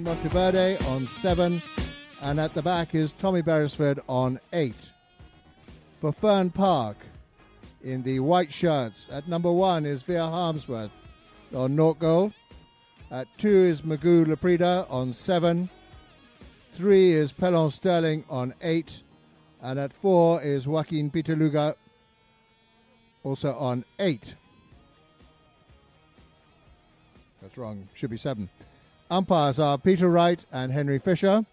Monteverde on 7. And at the back is Tommy Beresford on 8. For Ferne Park, in the white shirts, at number 1 is Veer Harmsworth on 0 goal. At 2 is Magoo Laprida on 7. 3 is Pelon Sterling on 8. And at 4 is Joaquin Pitaluga, also on 8. That's wrong, should be 7. Umpires are Peter Wright and Henry Fisher.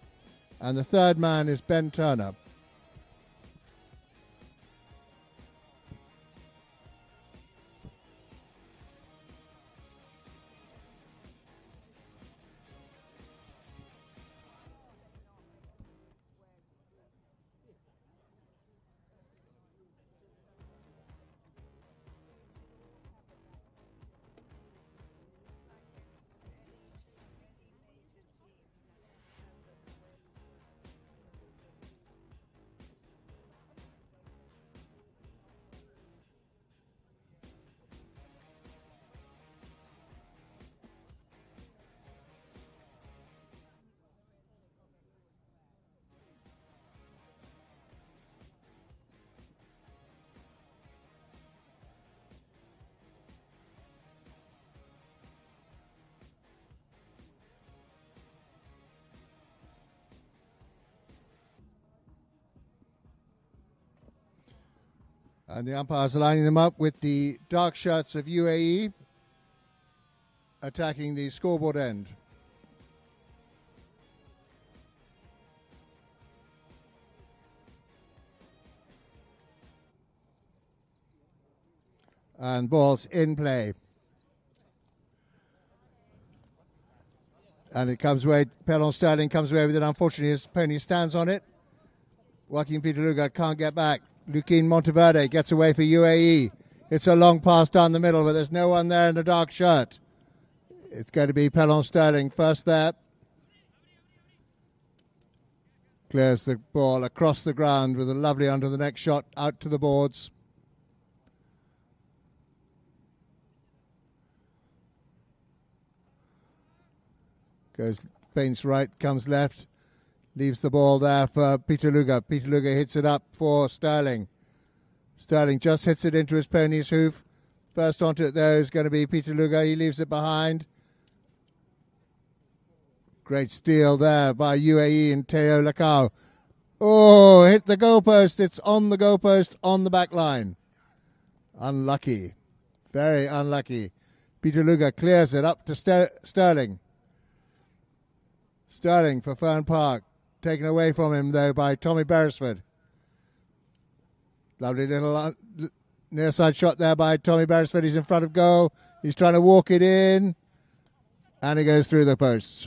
And the third man is Ben Turner. And the umpires are lining them up with the dark shirts of UAE attacking the scoreboard end. And ball's in play. And it comes away, Pelon Sterling comes away with it. Unfortunately, his pony stands on it. Joaquin Pitaluga can't get back. Joaquin Monteverde gets away for UAE. It's a long pass down the middle, but there's no one there in the dark shirt. It's going to be Pelon Sterling first there. Clears the ball across the ground with a lovely under the neck shot out to the boards. Goes, feints right, comes left. Leaves the ball there for Pitaluga. Pitaluga hits it up for Sterling. Sterling just hits it into his pony's hoof. First onto it there is going to be Pitaluga. He leaves it behind. Great steal there by UAE and Teo Lacau. Oh, hit the goalpost. It's on the goalpost on the back line. Unlucky. Very unlucky. Pitaluga clears it up to Sterling. Sterling for Ferne Park. Taken away from him, though, by Tommy Beresford. Lovely little near side shot there by Tommy Beresford. He's in front of goal. He's trying to walk it in. And it goes through the posts.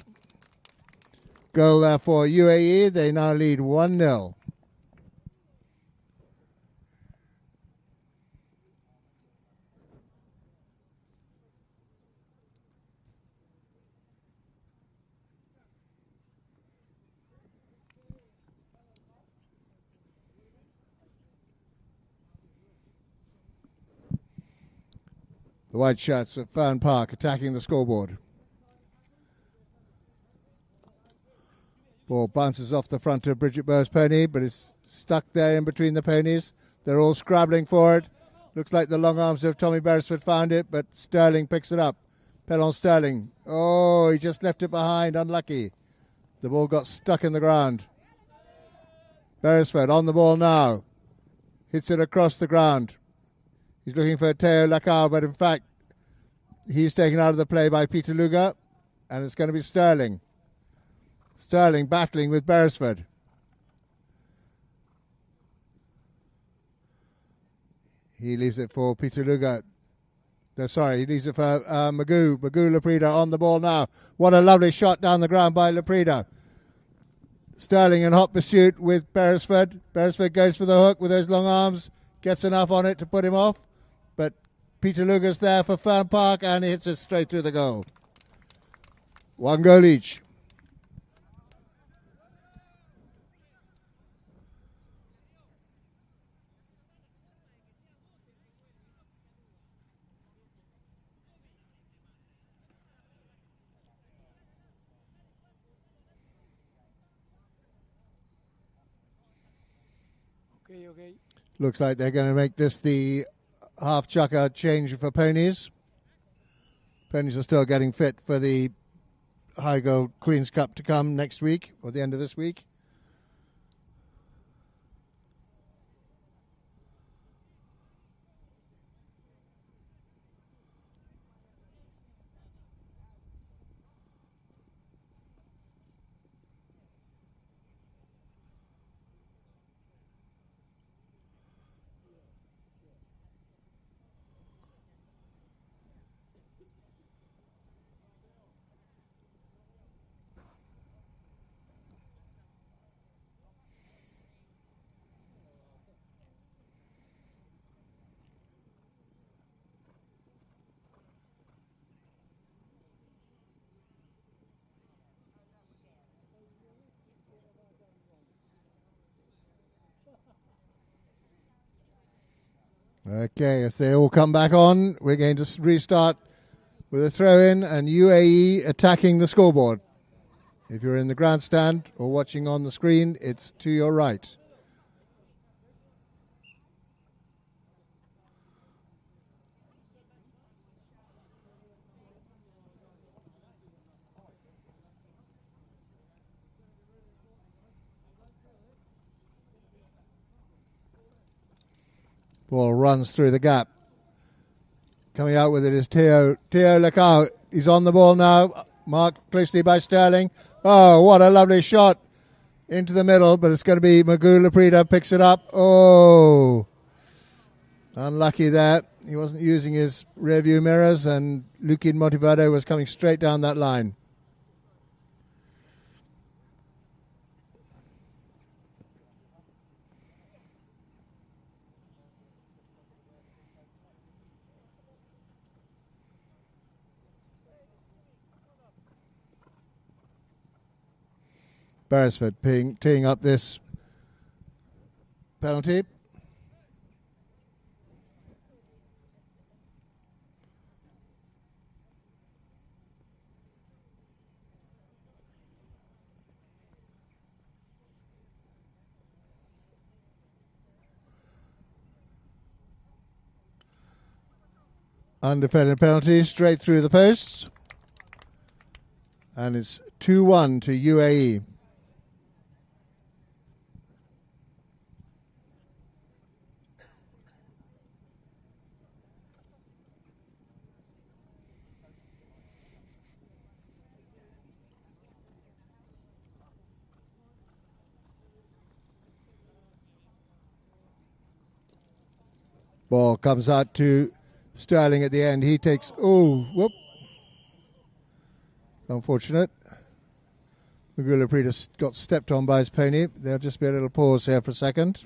Goal there for UAE. They now lead 1-0. The white shirts of Ferne Park attacking the scoreboard. Ball bounces off the front of Bridget Bowe's pony, but it's stuck there in between the ponies. They're all scrabbling for it. Looks like the long arms of Tommy Beresford found it, but Sterling picks it up. Pelon Sterling. Oh, he just left it behind. Unlucky. The ball got stuck in the ground. Beresford on the ball now. Hits it across the ground. He's looking for Teo Lacau, but in fact, he's taken out of the play by Pitaluga, and it's going to be Sterling. Sterling battling with Beresford. He leaves it for Pitaluga. No, sorry, he leaves it for Magoo. Magoo Laprida on the ball now. What a lovely shot down the ground by Laprida. Sterling in hot pursuit with Beresford. Beresford goes for the hook with those long arms. Gets enough on it to put him off. But Pitaluga's there for Ferne Park and he hits it straight through the goal. 1 goal each. Okay. Looks like they're going to make this the half chucker change for ponies. Ponies are still getting fit for the High Gold Queen's Cup to come next week, or the end of this week. Okay, as they all come back on, we're going to restart with a throw-in and UAE attacking the scoreboard. If you're in the grandstand or watching on the screen, it's to your right. Ball runs through the gap. Coming out with it is Theo. Theo, look out. He's on the ball now. Marked closely by Sterling. Oh, what a lovely shot into the middle, but it's going to be Magoo Laprida picks it up. Oh, unlucky there. He wasn't using his rear view mirrors, and Lukin Motivado was coming straight down that line. Beresford teeing up this penalty. Undefended penalty straight through the posts. And it's 2-1 to UAE. Ball comes out to Sterling at the end. He takes... Oh, whoop. Unfortunate. Magoo Laprida got stepped on by his pony. There'll just be a little pause here for a second.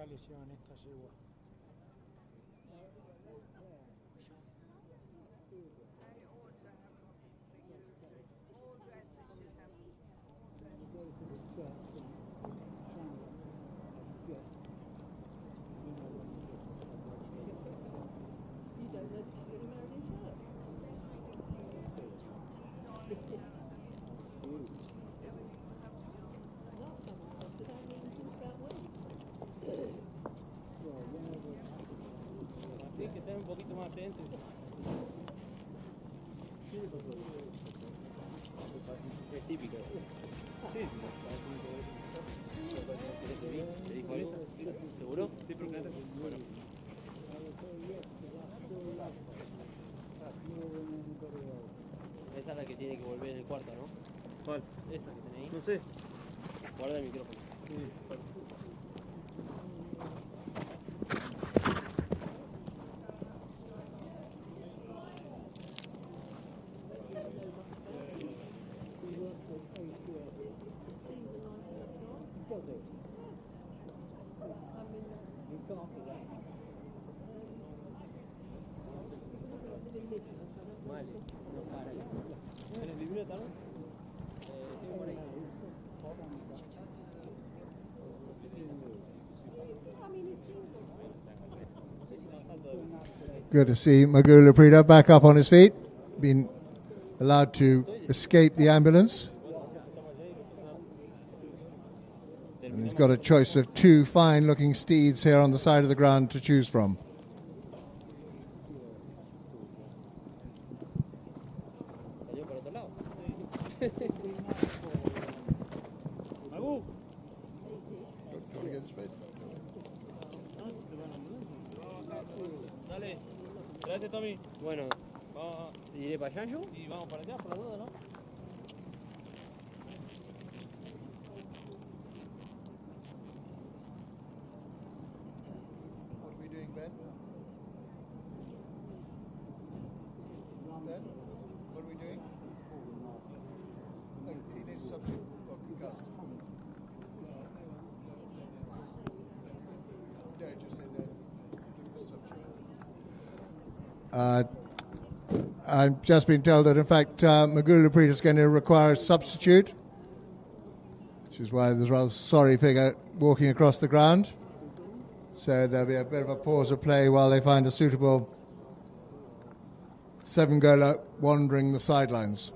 poca lesión esta yegua. Que esté un poquito más atento. Es típico. ¿Te dijo algo? ¿Seguro? Sí, pero claro. Bueno. Esa es la que tiene que volver en el cuarto, ¿no? ¿Cuál? Esa que tenés ahí. No sé. Guarda el micrófono. Sí. Vale, no para. ¿En el libro tal? Tengo por ahí. Good to see Magula Prida back up on his feet, been allowed to escape the ambulance. And he's got a choice of two fine-looking steeds here on the side of the ground to choose from. Dale, gracias Tommy. Bueno, vamos, iré para allá yo y vamos para allá por la duda, ¿no? What are we doing, Ben? Ben, what are we doing? He needs substitute for concussed. No, just say that. I've just been told that, in fact, Magula Prida is going to require a substitute, which is why there's a rather sorry figure walking across the ground. So there'll be a bit of a pause of play while they find a suitable seven-goaler wandering the sidelines.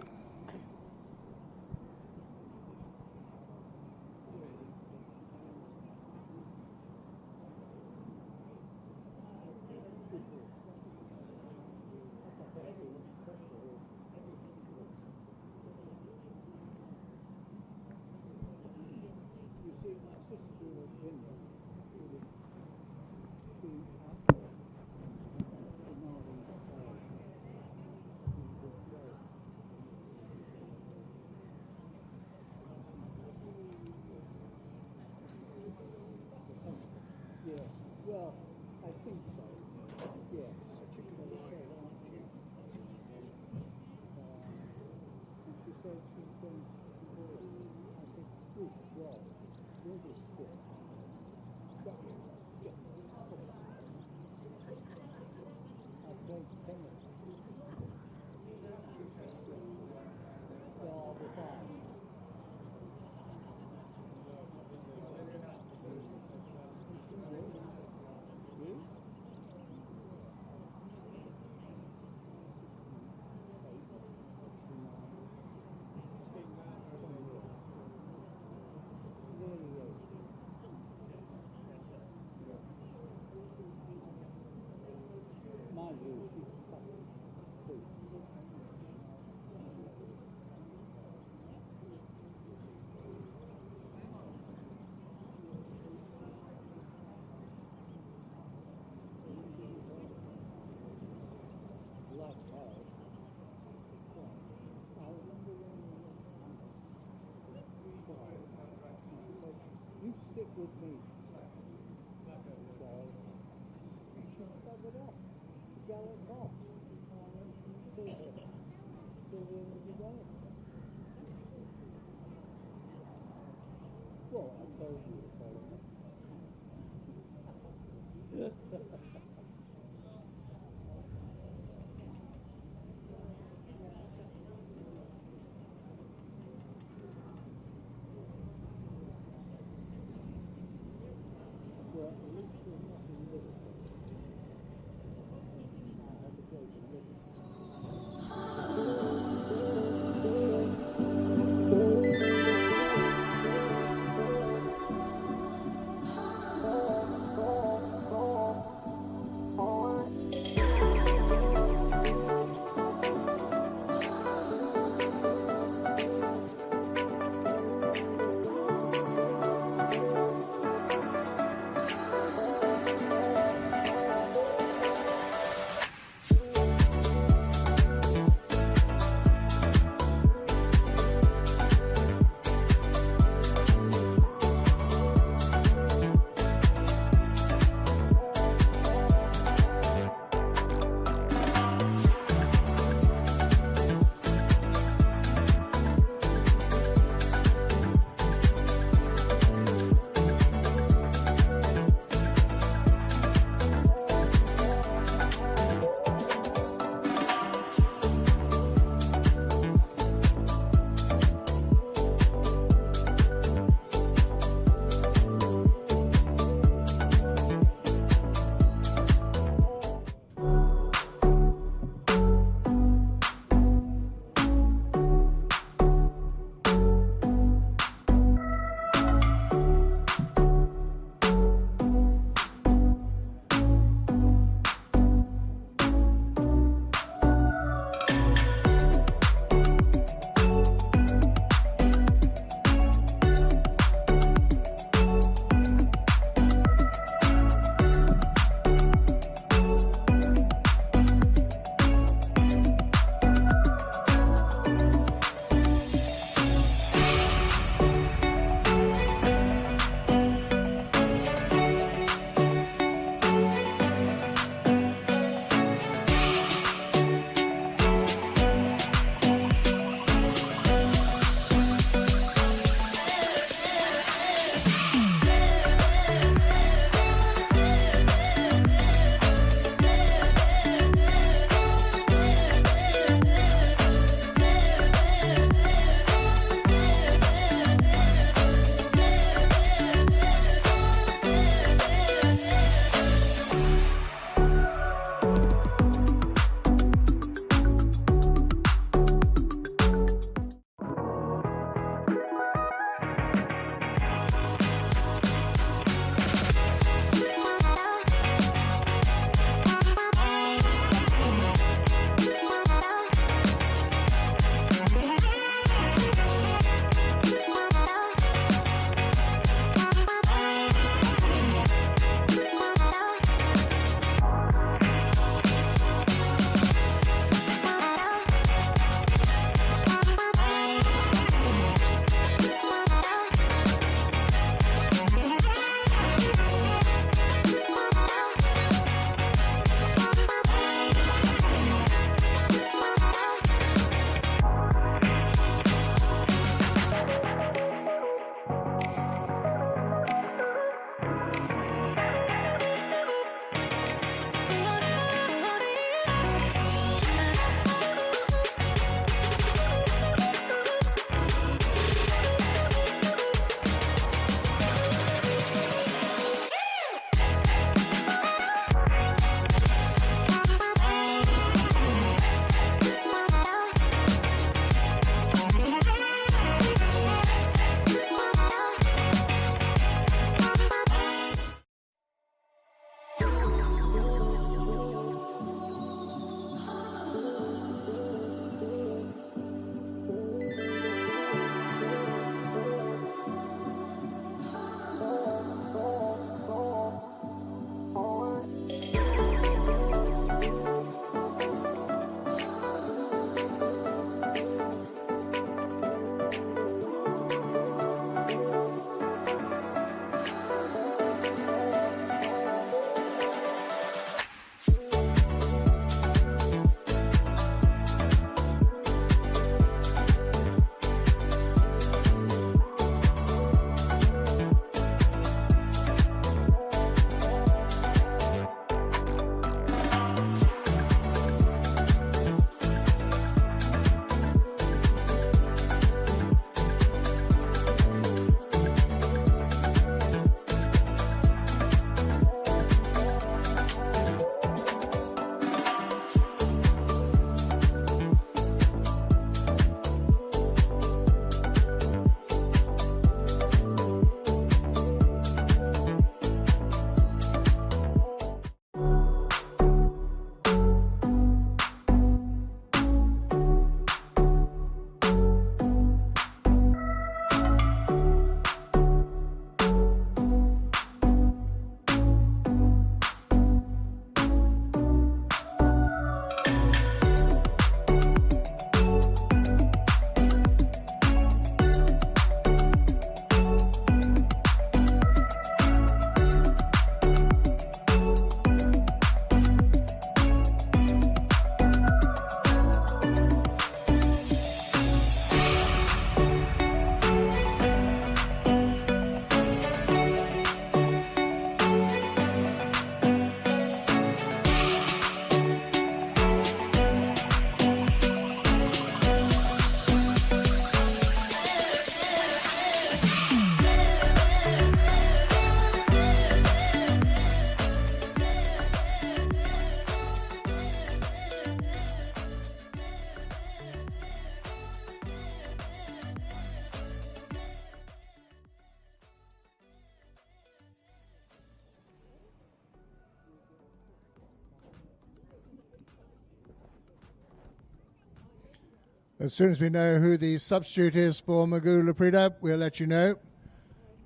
As soon as we know who the substitute is for Magoo Laprida, we'll let you know.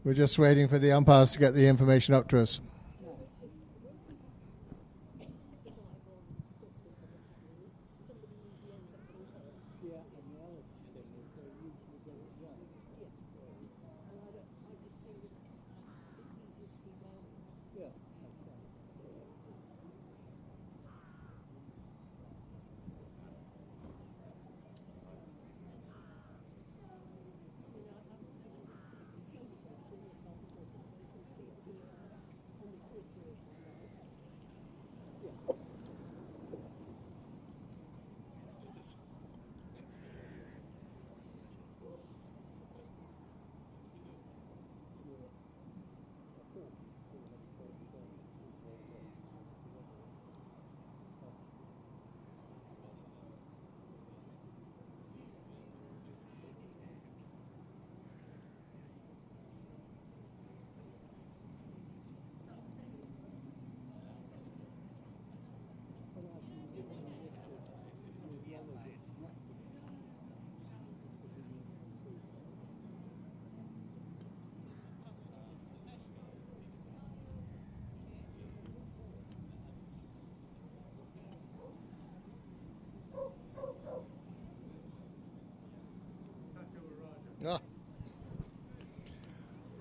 We're just waiting for the umpires to get the information up to us.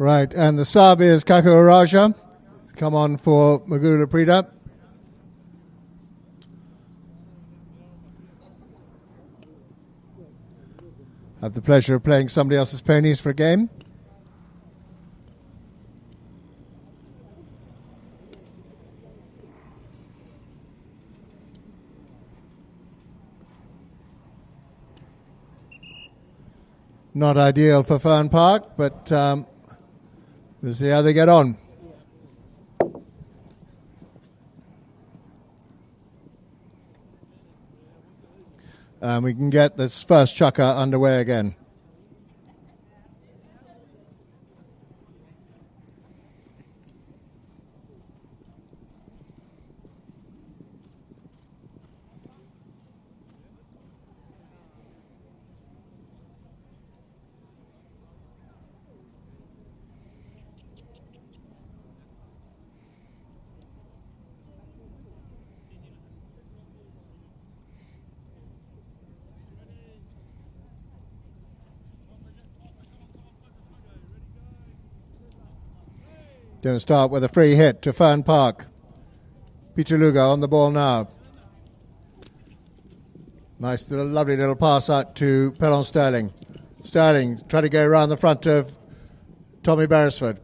Right, and the sub is Kako Raja. Come on for Magoo Laprida. Have the pleasure of playing somebody else's ponies for a game. Not ideal for Ferne Park, but we'll see how they get on. And we can get this first chukker underway again. Going to start with a free hit to Ferne Park. Peter Luger on the ball now. Nice little, lovely little pass out to Pelon Sterling. Sterling trying to go around the front of Tommy Beresford.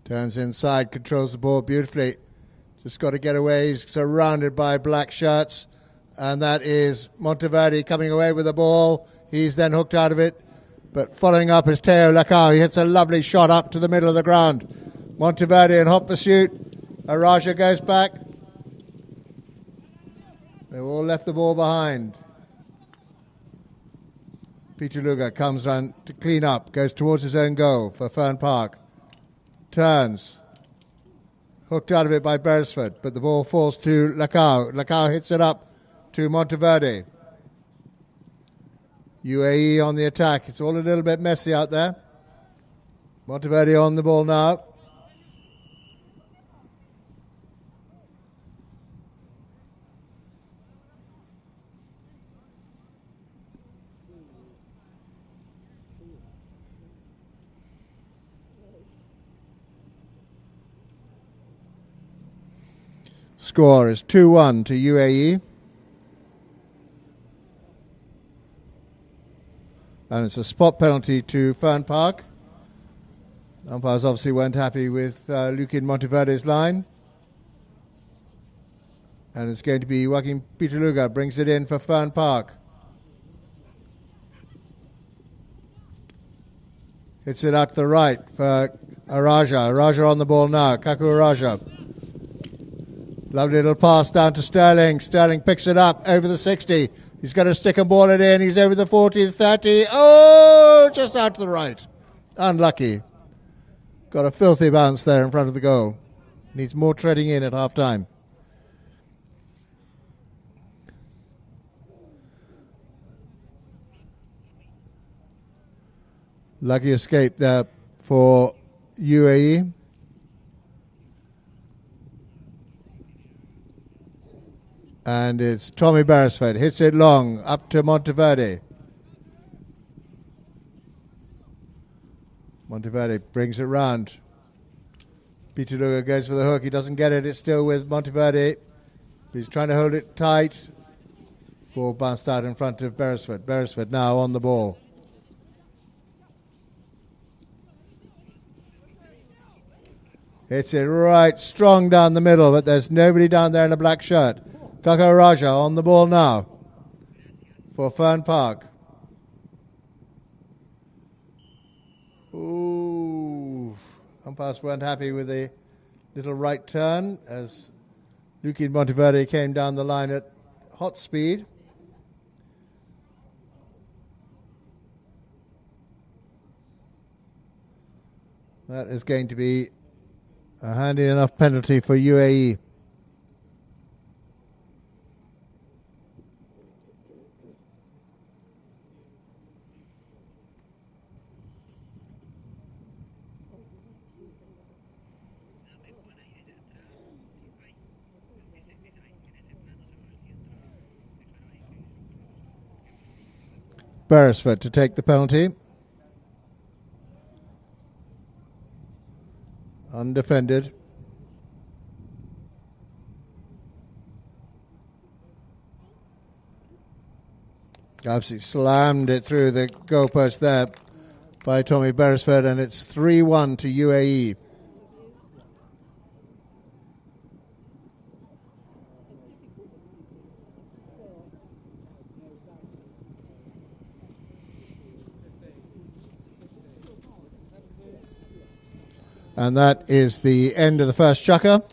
Turns inside, controls the ball beautifully. Just got to get away. He's surrounded by black shirts. And that is Monteverdi coming away with the ball. He's then hooked out of it. But following up is Teo Lacau. He hits a lovely shot up to the middle of the ground. Monteverdi in hot pursuit. Araja goes back. They've all left the ball behind. Peter Luger comes round to clean up. Goes towards his own goal for Ferne Park. Turns. Hooked out of it by Beresford. But the ball falls to Lacau. Lacau hits it up to Monteverdi. UAE on the attack. It's all a little bit messy out there. Monteverdi on the ball now. Score is 2-1 to UAE. And it's a spot penalty to Ferne Park. Umpires obviously weren't happy with Lukin Monteverdi's line. And it's going to be Joaquin Peter Luger brings it in for Ferne Park. Hits it out to the right for Araja. Araja on the ball now. Kaku Araja. Lovely little pass down to Sterling. Sterling picks it up over the 60. He's going to stick and ball it in. He's over the 40, 30. Oh, just out to the right. Unlucky. Got a filthy bounce there in front of the goal. Needs more treading in at half time. Lucky escape there for UAE. And it's Tommy Beresford. Hits it long up to Monteverde. Monteverde brings it round. Peter Luger goes for the hook. He doesn't get it. It's still with Monteverde. He's trying to hold it tight. Ball bounced out in front of Beresford. Beresford now on the ball. Hits it right strong down the middle, but there's nobody down there in a black shirt. Kako Raja on the ball now for Ferne Park. Ooh, umpires weren't happy with the little right turn as Luki Monteverde came down the line at hot speed. That is going to be a handy enough penalty for UAE. Beresford to take the penalty. Undefended. Absolutely slammed it through the goalpost there by Tommy Beresford, and it's 3-1 to UAE. And that is the end of the first chukker.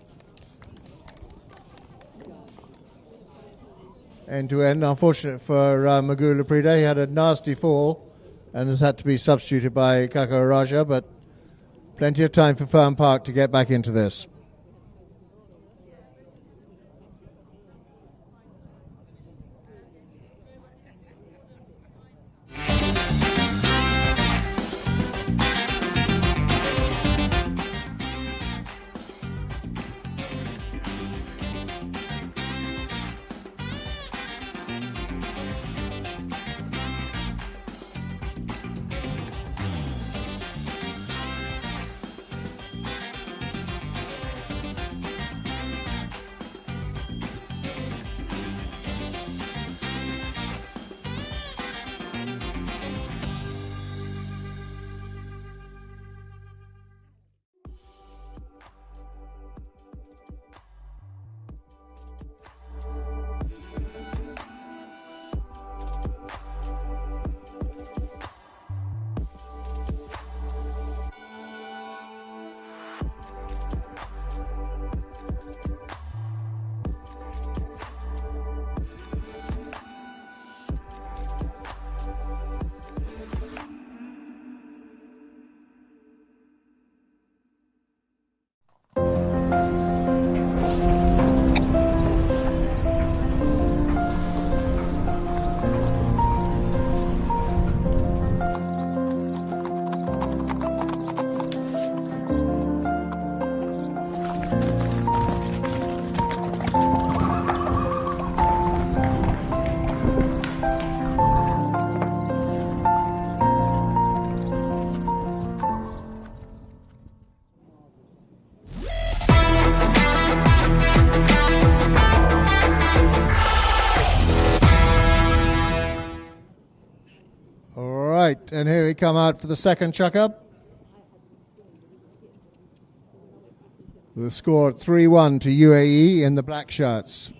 End to end. Unfortunate for Magoo Laprida. He had a nasty fall and has had to be substituted by Kako Raja, but plenty of time for Ferne Park to get back into this. And here we come out for the second chukker. The score 3-1 to UAE in the black shirts.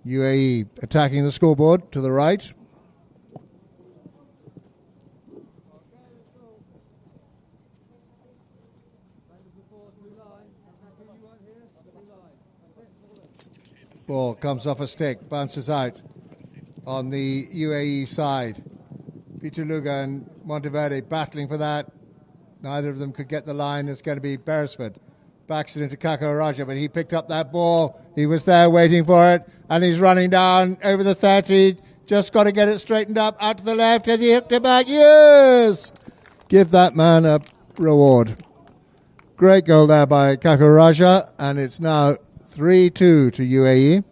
UAE attacking the scoreboard to the right. Ball comes off a stick, bounces out on the UAE side. Peter Luger and Monteverde battling for that. Neither of them could get the line. It's going to be Beresford Backs it into Kakaraja, but he picked up that ball. He was there waiting for it, and he's running down over the 30. Just got to get it straightened up. Out to the left. Has he hooked it back? Yes! Give that man a reward. Great goal there by Kakaraja, and it's now 3-2 to UAE.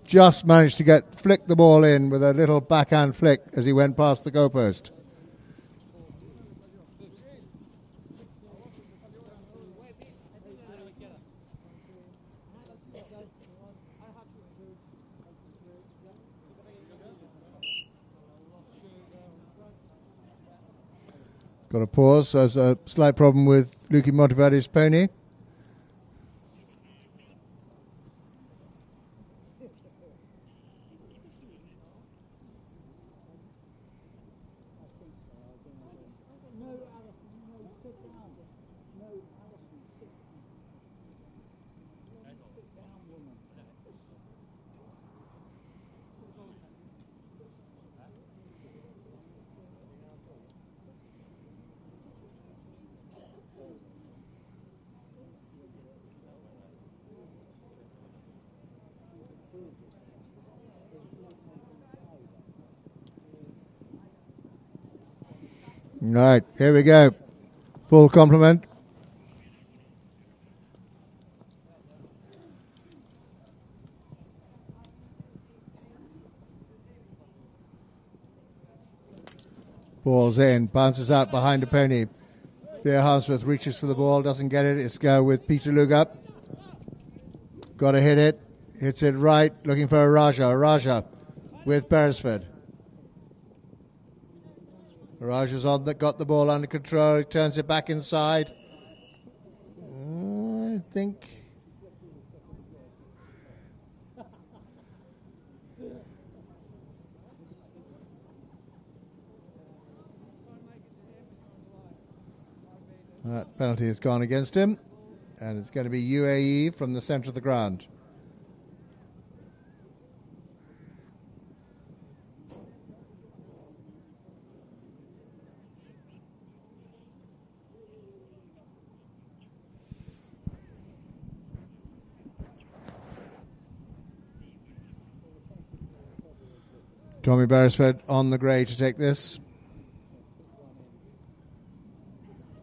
Just managed to flick the ball in with a little backhand flick as he went past the goalpost. Got a pause. There's a slight problem with Luki Monteverde's pony. All right, here we go. Full complement. Ball's in, bounces out behind the pony. Thea Harmsworth reaches for the ball, doesn't get it. It's go with Peter Luga. Got to hit it. Hits it right, looking for a Raja with Beresford. Raja's on that, got the ball under control. He turns it back inside. I think that penalty has gone against him, and it's going to be UAE from the centre of the ground. Tommy Beresford on the grey to take this.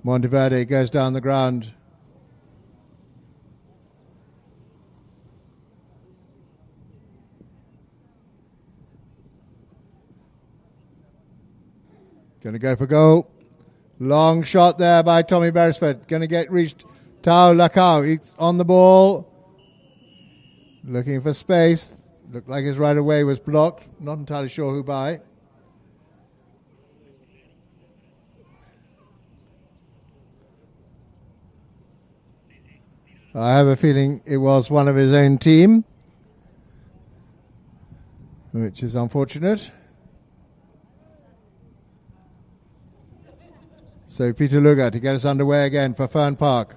Monteverde goes down the ground. Going to go for goal. Long shot there by Tommy Beresford. Going to get reached. Tao Lacau, he's on the ball. Looking for space. Looked like his right away was blocked. Not entirely sure who by. I have a feeling it was one of his own team, which is unfortunate. So Peter Luga to get us underway again for Ferne Park.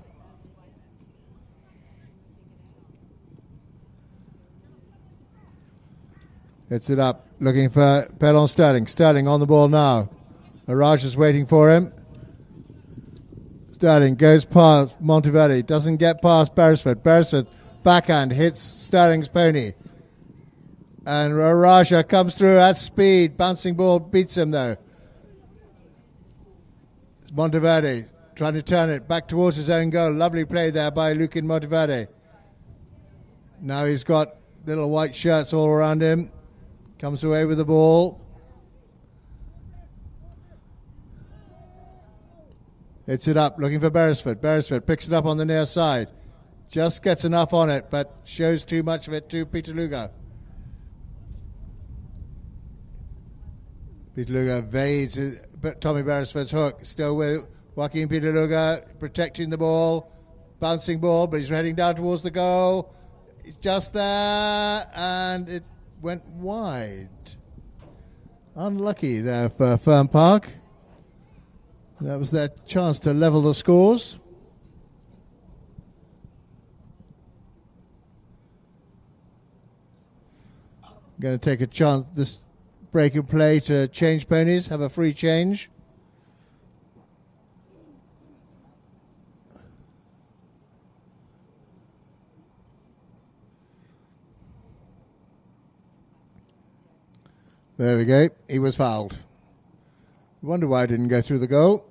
Hits it up, looking for Pelon Sterling. Sterling on the ball now. Araj is waiting for him. Sterling goes past Monteverde, doesn't get past Beresford. Beresford backhand hits Sterling's pony. And Araja comes through at speed. Bouncing ball beats him though. It's Monteverde trying to turn it back towards his own goal. Lovely play there by Lukin Monteverde. Now he's got little white shirts all around him. Comes away with the ball. Hits it up, looking for Beresford. Beresford picks it up on the near side. Just gets enough on it, but shows too much of it to Peter Luga. Peter Luga evades Tommy Beresford's hook. Still with Joaquin Peter Luga, protecting the ball. Bouncing ball, but he's heading down towards the goal. He's just there, and it went wide. Unlucky there for Ferne Park. That was their chance to level the scores. Going to take a chance this break and play to change ponies, have a free change. There we go. He was fouled. Wonder why I didn't go through the goal.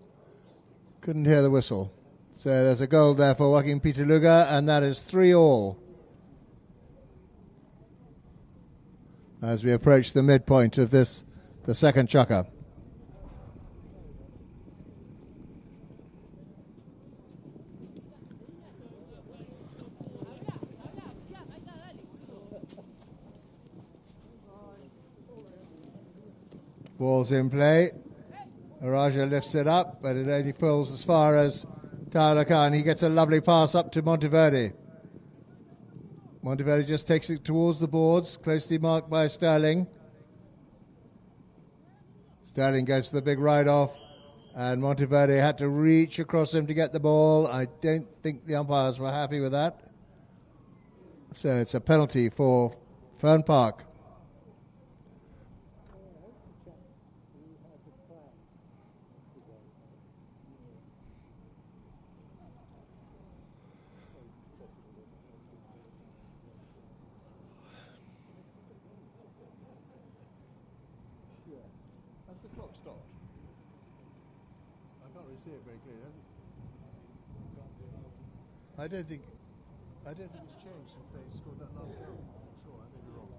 Couldn't hear the whistle. So there's a goal there for Joaquin Pitaluga, and that is 3-3. As we approach the midpoint of this, the second chukker. Ball's in play. Araja lifts it up, but it only falls as far as Tyler Khan. He gets a lovely pass up to Monteverde. Monteverde just takes it towards the boards, closely marked by Sterling. Sterling goes to the big ride-off, and Monteverde had to reach across him to get the ball. I don't think the umpires were happy with that. So it's a penalty for Ferne Park. Has the clock stopped? I can't really see it very clearly, has it? I don't think it's changed since they scored that last goal. I'm sure, I may be wrong.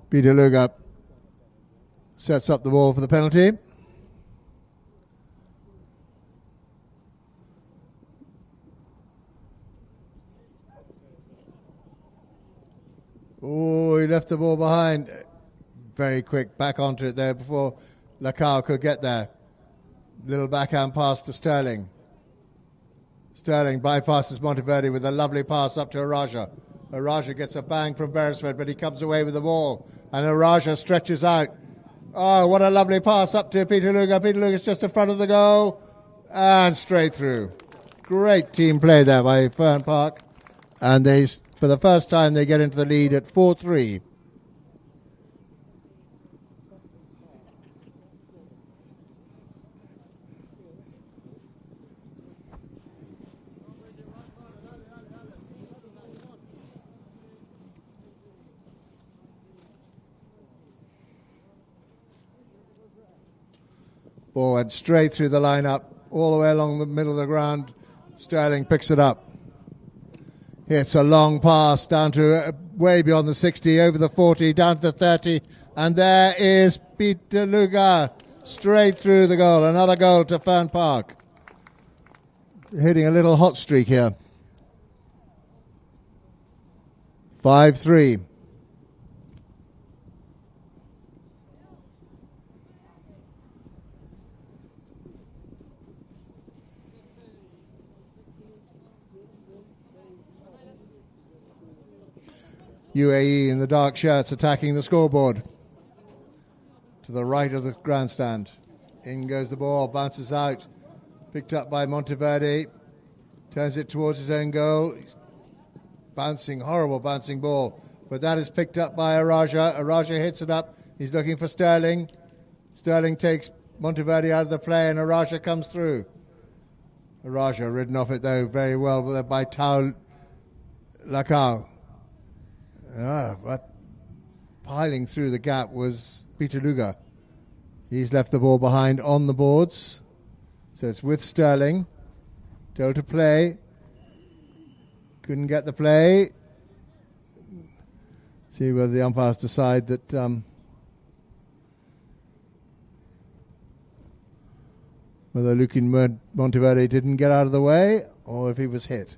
Pitaluga sets up the ball for the penalty. Oh, he left the ball behind. Very quick back onto it there before Lacau could get there. Little backhand pass to Sterling. Sterling bypasses Monteverde with a lovely pass up to Araja. Araja gets a bang from Beresford, but he comes away with the ball. And Araja stretches out. Oh, what a lovely pass up to Pitaluga. Pitaluga's just in front of the goal. And straight through. Great team play there by Ferne Park. And they, for the first time, they get into the lead at 4-3. Ball went straight through the lineup, all the way along the middle of the ground. Sterling picks it up. It's a long pass down to way beyond the 60, over the 40, down to the 30. And there is Pitaluga straight through the goal. Another goal to Ferne Park. Hitting a little hot streak here. 5-3. UAE in the dark shirts attacking the scoreboard. To the right of the grandstand. In goes the ball, bounces out. Picked up by Monteverde. Turns it towards his own goal. Bouncing, horrible bouncing ball. But that is picked up by Araja. Araja hits it up. He's looking for Sterling. Sterling takes Monteverde out of the play and Araja comes through. Araja ridden off it though very well by Tau Lacau. But piling through the gap was Pitaluga. He's left the ball behind on the boards. So it's with Sterling. Told to play. Couldn't get the play. See whether the umpires decide that whether Lukin Monteverde didn't get out of the way or if he was hit.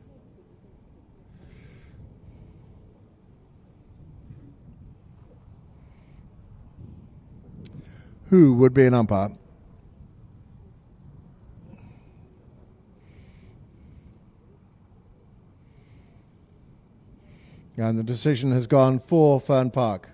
Who would be an umpire? And the decision has gone for Ferne Park.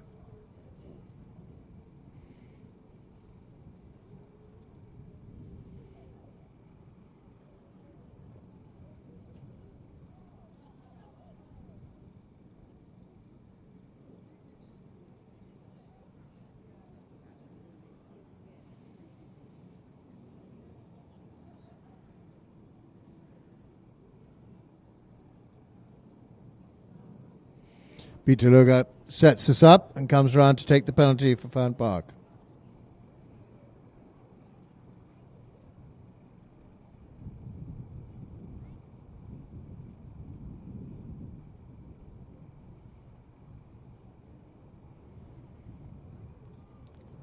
Peter Luger sets this up and comes around to take the penalty for Ferne Park.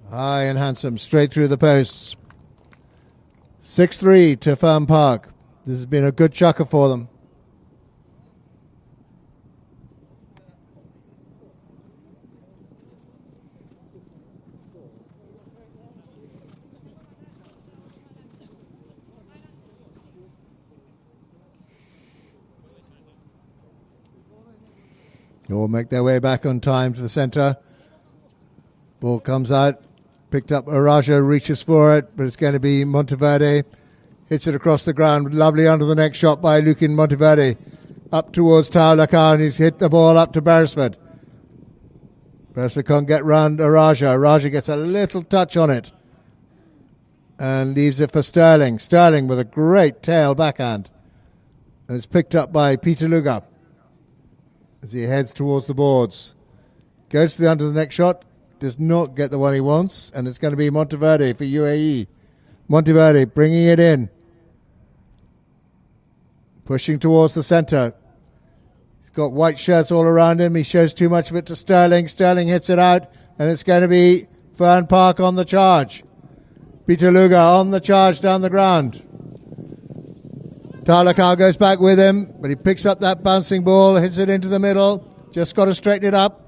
High and handsome, straight through the posts. 6-3 to Ferne Park. This has been a good chukker for them. All make their way back on time to the centre. Ball comes out. Picked up Araja, reaches for it, but it's going to be Monteverde. Hits it across the ground. Lovely under the neck shot by Lukin Monteverde. Up towards Taulaka, and he's hit the ball up to Beresford. Beresford can't get round Araja. Araja gets a little touch on it and leaves it for Sterling. Sterling with a great tail backhand. And it's picked up by Peter Luger as he heads towards the boards. Goes to the under the neck shot. Does not get the one he wants, and it's going to be Monteverde for UAE. Monteverde bringing it in. Pushing towards the centre. He's got white shirts all around him. He shows too much of it to Sterling. Sterling hits it out, and it's going to be Ferne Park on the charge. Peter Luger on the charge down the ground. Taulaka goes back with him, but he picks up that bouncing ball, hits it into the middle. Just got to straighten it up.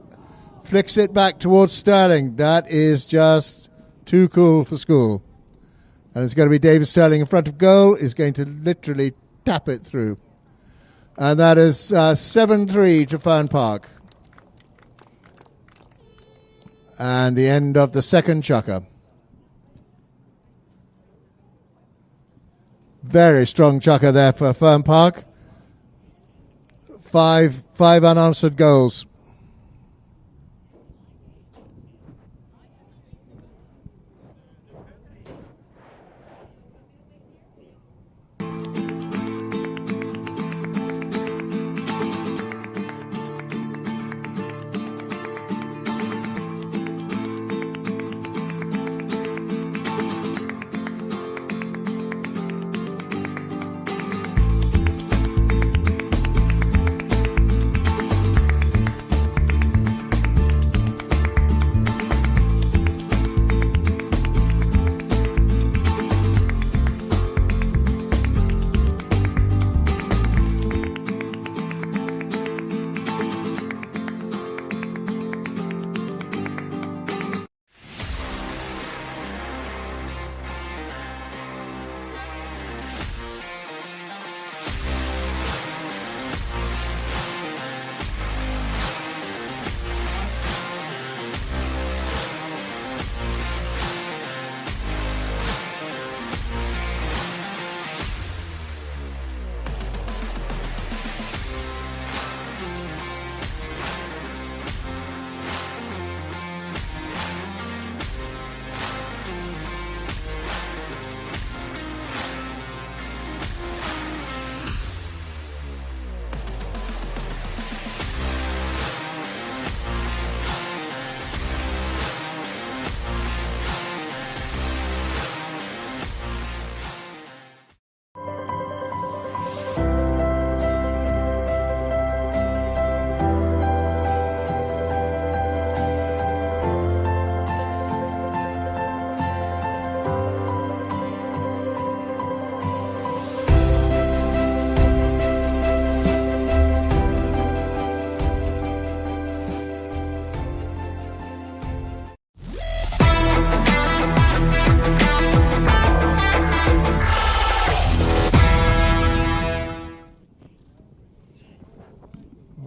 Flicks it back towards Sterling. That is just too cool for school. And it's going to be David Sterling in front of goal. Is going to literally tap it through. And that is 7-3 to Ferne Park. And the end of the second chukker. Very strong chukker there for Ferne Park. Five unanswered goals.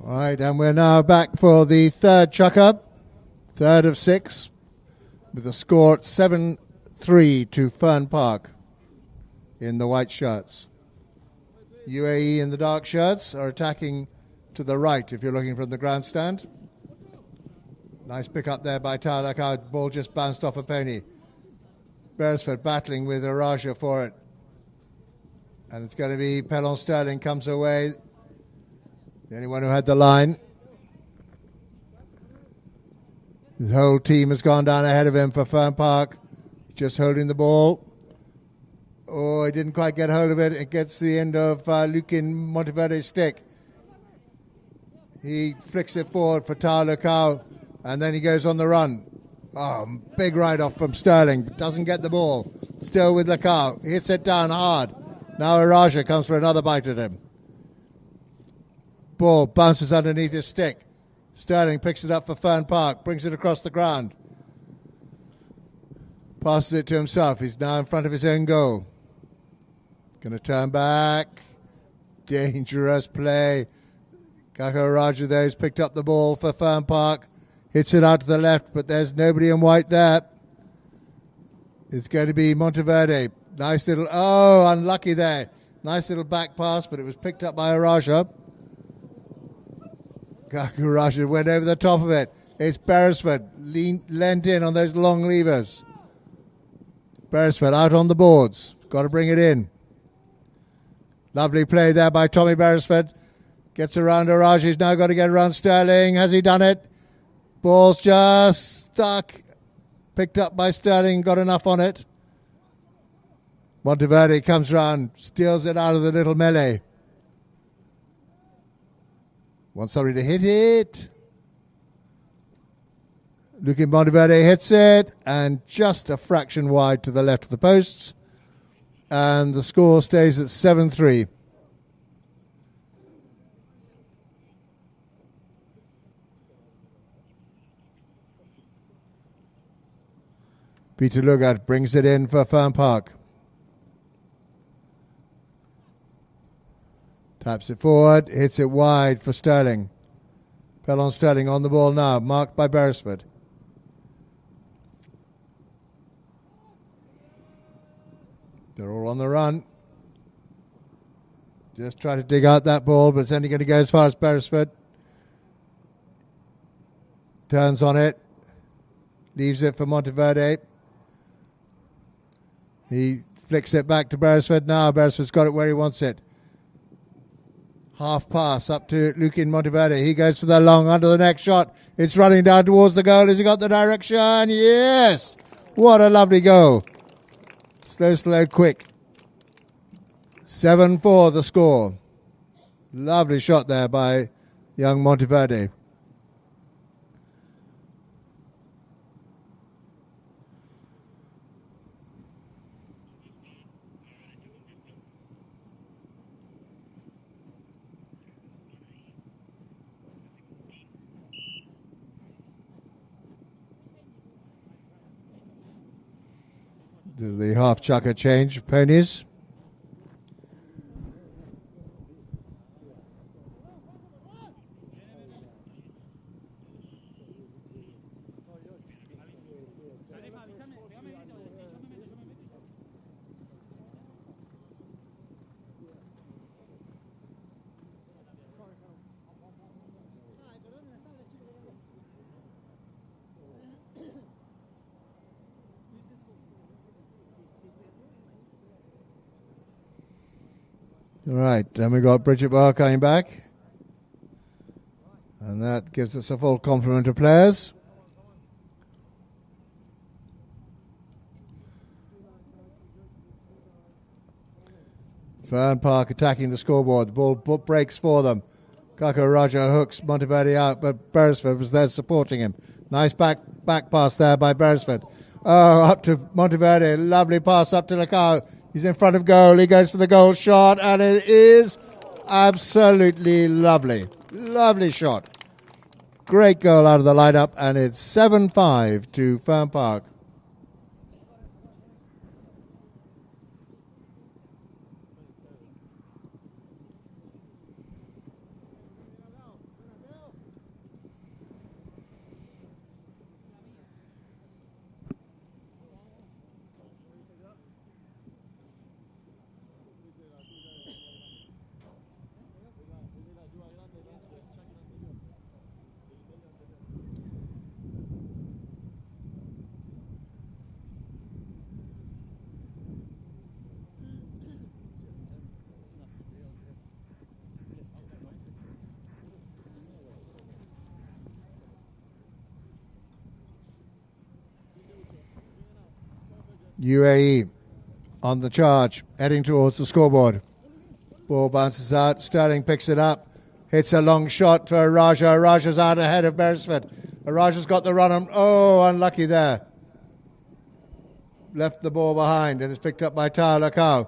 Right, and we're now back for the third chuck-up, third of 6, with the score at 7-3 to Ferne Park in the white shirts. UAE in the dark shirts are attacking to the right if you're looking from the grandstand. Nice pick up there by Taulaka. Ball just bounced off a pony. Beresford battling with Araja for it. And it's going to be Pelon Sterling comes away. The only one who had the line. His whole team has gone down ahead of him for Ferne Park. Just holding the ball. Oh, he didn't quite get hold of it. It gets the end of Lukin Monteverde's stick. He flicks it forward for Tao Lucao, and then he goes on the run. Oh, big ride-off from Sterling. Doesn't get the ball. Still with Lucao. Hits it down hard. Now Araja comes for another bite at him. Ball bounces underneath his stick. Sterling picks it up for Ferne Park. Brings it across the ground. Passes it to himself. He's now in front of his own goal. Going to turn back. Dangerous play. Kako Raja there has picked up the ball for Ferne Park. Hits it out to the left, but there's nobody in white there. It's going to be Monteverde. Nice little, unlucky there. Nice little back pass, but it was picked up by Araja. Kako Raja went over the top of it. It's Beresford, leant in on those long levers. Beresford out on the boards. Got to bring it in. Lovely play there by Tommy Beresford. Gets around Araja. He's now got to get around Sterling. Has he done it? Ball's just stuck. Picked up by Sterling. Got enough on it. Monteverde comes round. Steals it out of the little melee. Wants somebody to hit it. Lukin Monteverde hits it. And just a fraction wide to the left of the posts. And the score stays at 7-3. Peter Lugat brings it in for Ferne Park. Taps it forward, hits it wide for Sterling. Fell on Sterling on the ball now, marked by Beresford. They're all on the run. Just try to dig out that ball, but it's only going to go as far as Beresford. Turns on it. Leaves it for Monteverde. He flicks it back to Beresford now. Beresford's got it where he wants it. Half pass up to Lukin Monteverde. He goes for the long under the neck shot. It's running down towards the goal. Has he got the direction? Yes! What a lovely goal. Slow, quick. 7-4 the score. Lovely shot there by young Monteverde. There's the half chucker change of ponies. All right, then we've got Bridget Barr coming back. And that gives us a full complement of players. Ferne Park attacking the scoreboard. The ball breaks for them. Kako Raja hooks Monteverde out, but Beresford was there supporting him. Nice back pass there by Beresford. Oh, up to Monteverde. Lovely pass up to Lucao. He's in front of goal. He goes for the goal shot, and it is absolutely lovely. Lovely shot. Great goal out of the lineup, and it's 7-5 to Ferne Park. UAE on the charge, heading towards the scoreboard. Ball bounces out. Sterling picks it up. Hits a long shot for Raja. Raja's out ahead of Beresford. Raja's got the run on. Oh, unlucky there. Left the ball behind and it's picked up by Tyler Cow.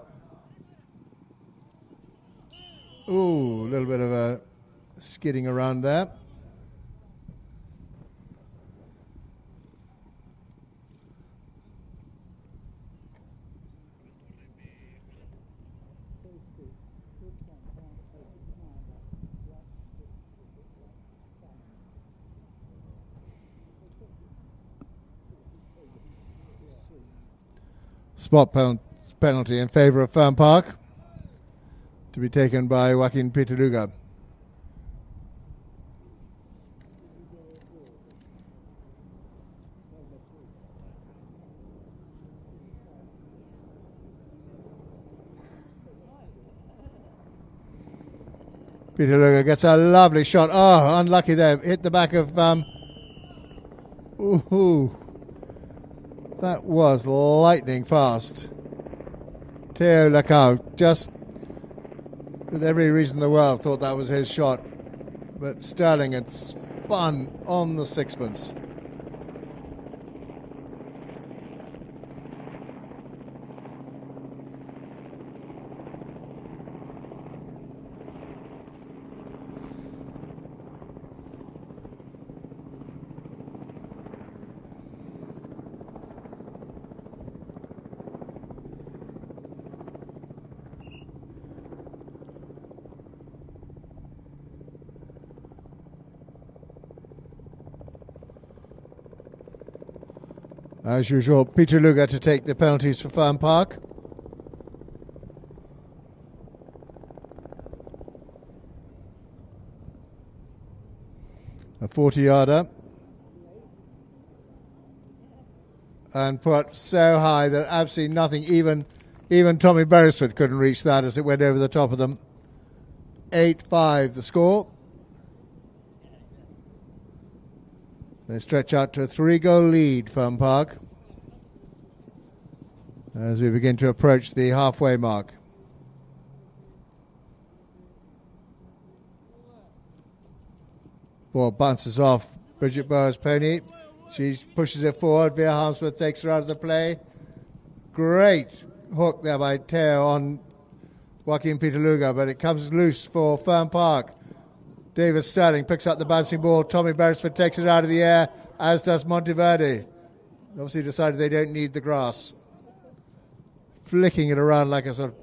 Ooh, a little bit of a skidding around there. Spot penalty in favour of Ferne Park to be taken by Joaquin Pitaluga. Pitaluga gets a lovely shot. Oh, unlucky there. Hit the back of... ooh. That was lightning fast. Teo Lacau, just with every reason in the world, thought that was his shot. But Sterling had spun on the sixpence. As usual, Pitaluga to take the penalties for Ferne Park. A 40-yarder. And put so high that absolutely nothing, even Tommy Beresford couldn't reach that as it went over the top of them. 8-5 the score. They stretch out to a 3-goal lead, Ferne Park, as we begin to approach the halfway mark. Ball bounces off Bridget Bower's pony. She pushes it forward. Vera Harmsworth takes her out of the play. Great hook there by Teo on Joaquin Pitaluga, but it comes loose for Ferne Park. David Sterling picks up the bouncing ball. Tommy Beresford takes it out of the air, as does Monteverde. Obviously decided they don't need the grass. Flicking it around like a sort of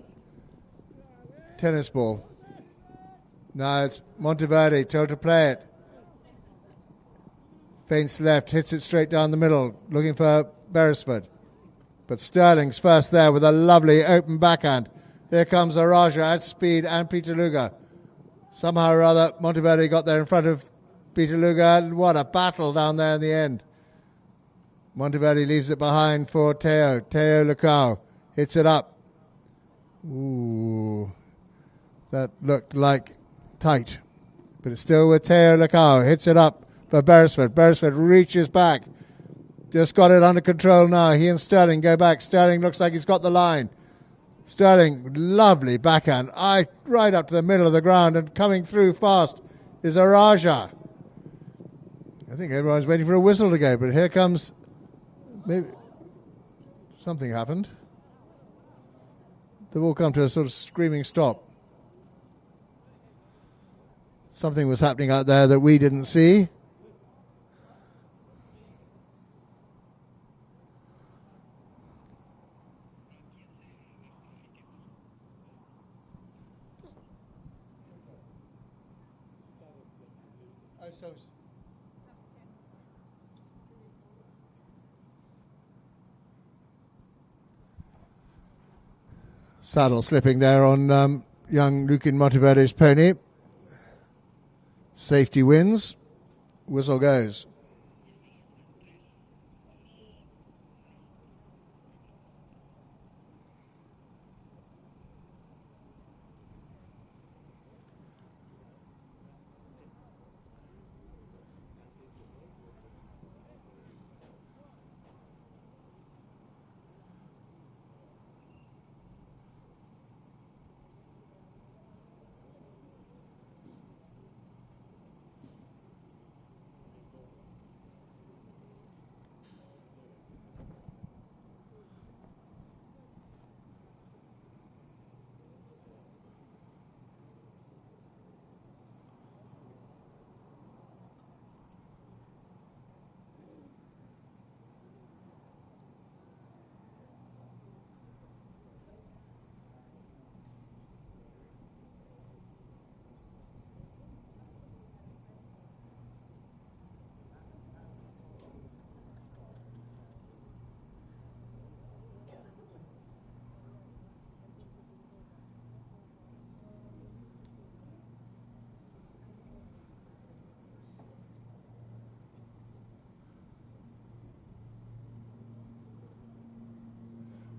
tennis ball. Now it's Monteverde told to play it. Feints left, hits it straight down the middle, looking for Beresford. But Sterling's first there with a lovely open backhand. Here comes Araja at speed and Pitaluga. Somehow or other, Monteverde got there in front of Pitaluga, and what a battle down there in the end. Monteverde leaves it behind for Teo. Teo Lacau hits it up. Ooh, that looked like tight. But it's still with Teo Lacau. Hits it up for Beresford. Beresford reaches back. Just got it under control now. He and Sterling go back. Sterling looks like he's got the line. Sterling, lovely backhand, right up to the middle of the ground, and coming through fast is Araja. I think everyone's waiting for a whistle to go, but here comes, maybe something happened. They've all come to a sort of screaming stop. Something was happening out there that we didn't see. Saddle slipping there on young Lukin Monteverde's pony. Safety wins. Whistle goes.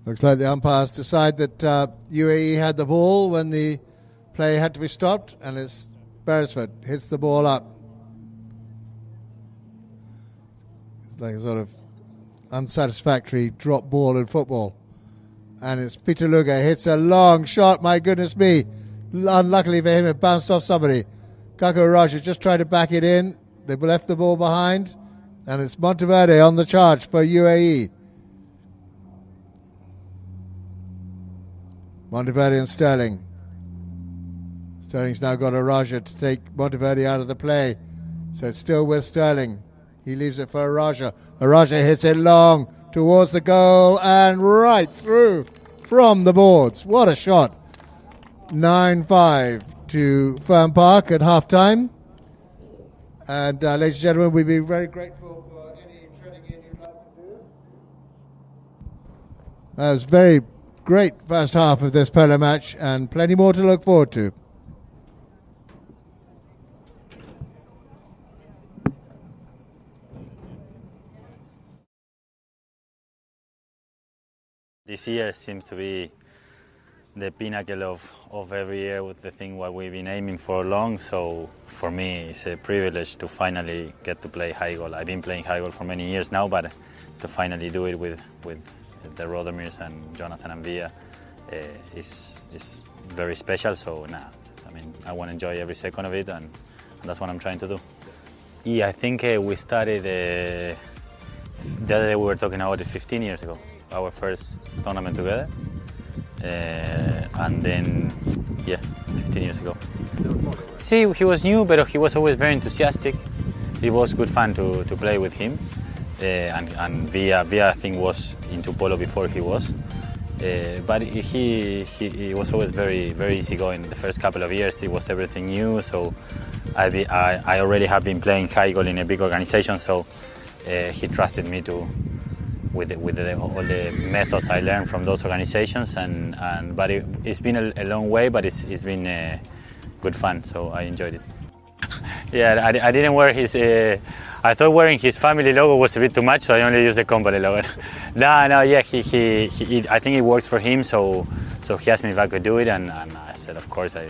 Looks like the umpires decide that UAE had the ball when the play had to be stopped, and it's Beresford hits the ball up. It's like a sort of unsatisfactory drop ball in football. And it's Peter Luger hits a long shot, my goodness me. Unluckily for him, it bounced off somebody. Kako Raja just tried to back it in. They left the ball behind, and it's Monteverde on the charge for UAE. Monteverde and Sterling. Sterling's now got a Raja to take Monteverde out of the play. So it's still with Sterling. He leaves it for Araja. Araja hits it long towards the goal and right through from the boards. What a shot. 9-5 to Ferne Park at half-time. And ladies and gentlemen, we'd be very grateful for any treading in you'd like to do. That was very great first half of this polo match and plenty more to look forward to. This year seems to be the pinnacle of every year with the thing what we've been aiming for long. So for me, it's a privilege to finally get to play high goal. I've been playing high goal for many years now, but to finally do it with the Rodomirs and Jonathan and Via is very special. So I mean, I want to enjoy every second of it, and that's what I'm trying to do. Yeah, I think we started the other day we were talking about it 15 years ago. Our first tournament together, and then, 15 years ago. See, he was new, but he was always very enthusiastic. It was good fun to play with him, and Via I think was into polo before he was, but he was always very very easygoing. The first couple of years it was everything new, so I already have been playing high goal in a big organization, so he trusted me with all the methods I learned from those organizations, but it's been a long way, but it's been good fun, so I enjoyed it. Yeah, I didn't wear his. I thought wearing his family logo was a bit too much, so I only used the company logo. No, yeah, he I think it works for him, so he asked me if I could do it, and I said of course. I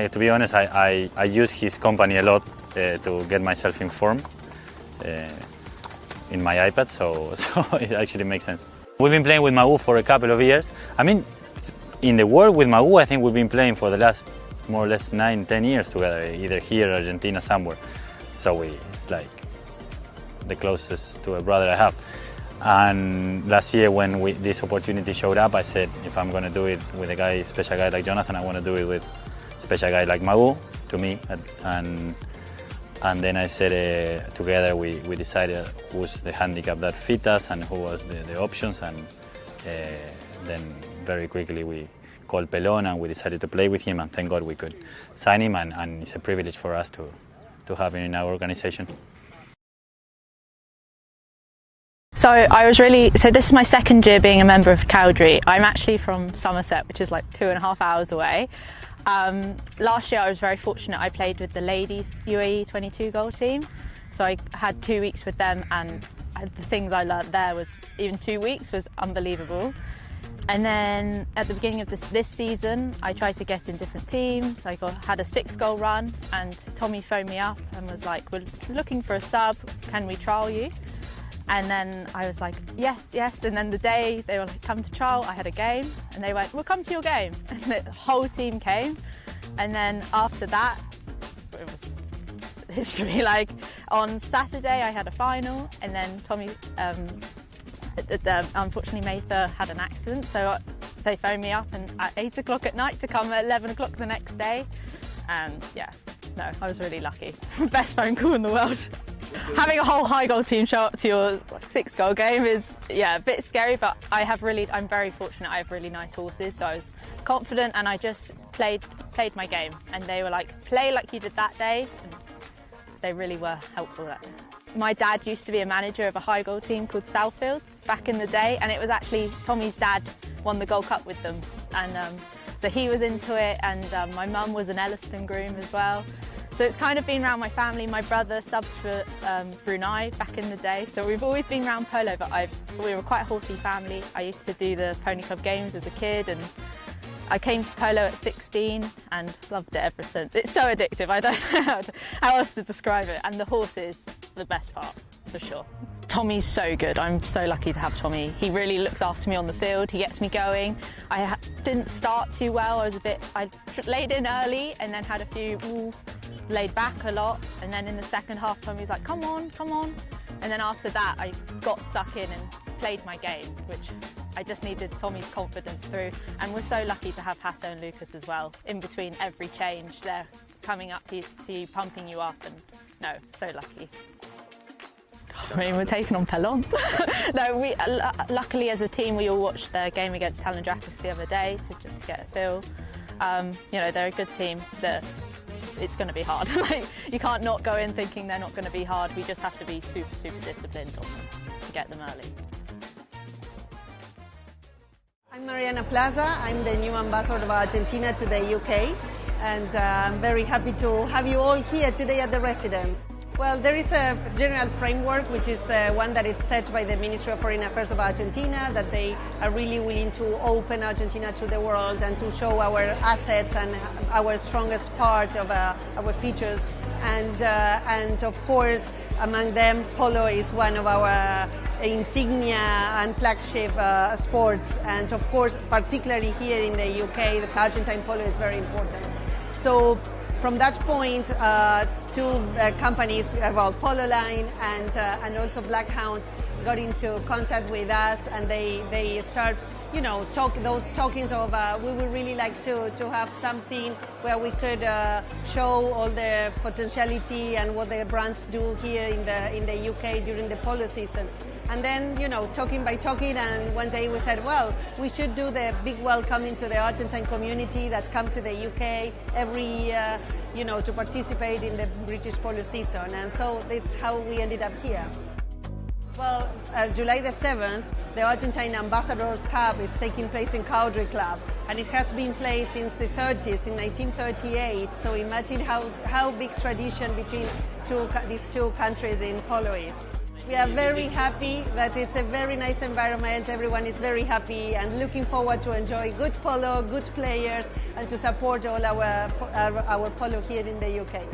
to be honest, I use his company a lot to get myself informed. In my iPad, so it actually makes sense. We've been playing with Magu for a couple of years. I mean, in the world with Magu, I think we've been playing for the last more or less 9-10 years together, either here, Argentina, somewhere. So it's like the closest to a brother I have. And last year when this opportunity showed up, I said, if I'm going to do it with a special guy like Jonathan, I want to do it with a special guy like Magu, to me, and then I said together we decided who's the handicap that fit us and who was the options, and then very quickly we called Pelon and we decided to play with him, and thank God we could sign him, and it's a privilege for us to have him in our organization. So this is my second year being a member of Cowdray. I'm actually from Somerset, which is like 2.5 hours away. Last year I was very fortunate. I played with the ladies UAE 22 goal team, so I had 2 weeks with them, and the things I learned there was even 2 weeks was unbelievable. And then at the beginning of this season I tried to get in different teams. I had a 6-goal run, and Tommy phoned me up and was like, we're looking for a sub, can we trial you? And then I was like, yes. And then the day they were like, come to trial, I had a game. And they went, we'll come to your game. And the whole team came. And then after that, it was history. Like on Saturday, I had a final. And then Tommy, unfortunately, Mather had an accident. So they phoned me up at 8 o'clock at night to come at 11 o'clock the next day. And I was really lucky. Best phone call in the world. Having a whole high goal team show up to your 6-goal game is a bit scary, but I'm very fortunate. I have really nice horses, so I was confident, and I just played my game, and they were like, play like you did that day, and they really were helpful that day. My dad used to be a manager of a high goal team called Southfields back in the day, and it was actually Tommy's dad won the Gold Cup with them, and so he was into it, and my mum was an Elliston groom as well. So it's kind of been around my family. My brother subbed for Brunei back in the day. So we've always been around polo, but we were quite a horsey family. I used to do the pony club games as a kid, and I came to polo at 16 and loved it ever since. It's so addictive, I don't know how else to describe it. And the horse is the best part, for sure. Tommy's so good. I'm so lucky to have Tommy. He really looks after me on the field. He gets me going. I didn't start too well. I laid in early and then had a few, laid back a lot. And then in the second half, Tommy's like, come on, come on. And then after that, I got stuck in and played my game, which I just needed Tommy's confidence through. And we're so lucky to have Hasso and Lucas as well. In between every change, they're coming up to you, pumping you up, and no, so lucky. I mean, we're taking on Pelon. No, we luckily as a team we all watched their game against Talandrakis the other day to just get a feel. You know, they're a good team. It's going to be hard. Like, you can't not go in thinking they're not going to be hard. We just have to be super, super disciplined on them to get them early. I'm Mariana Plaza. I'm the new ambassador of Argentina to the UK, and I'm very happy to have you all here today at the residence. Well, there is a general framework, which is the one that is set by the Ministry of Foreign Affairs of Argentina, that they are really willing to open Argentina to the world and to show our assets and our strongest part of our features. And of course, among them, polo is one of our insignia and flagship sports. And of course, particularly here in the UK, the Argentine polo is very important. So from that point, two companies, Polo Line and also Blackhound, got into contact with us, and they start, you know, those talkings of we would really like to have something where we could show all the potentiality and what the brands do here in the UK during the polo season. And then, you know, talking, and one day we said, well, we should do the big welcoming to the Argentine community that come to the UK every, you know, to participate in the British polo season. And so that's how we ended up here. Well, July the 7th, the Argentine Ambassadors Cup is taking place in Cowdray Club, and it has been played since the 30s, in 1938. So imagine how big tradition between these two countries in polo is. We are very happy that it's a very nice environment. Everyone is very happy and looking forward to enjoy good polo, good players, and to support all our polo here in the UK.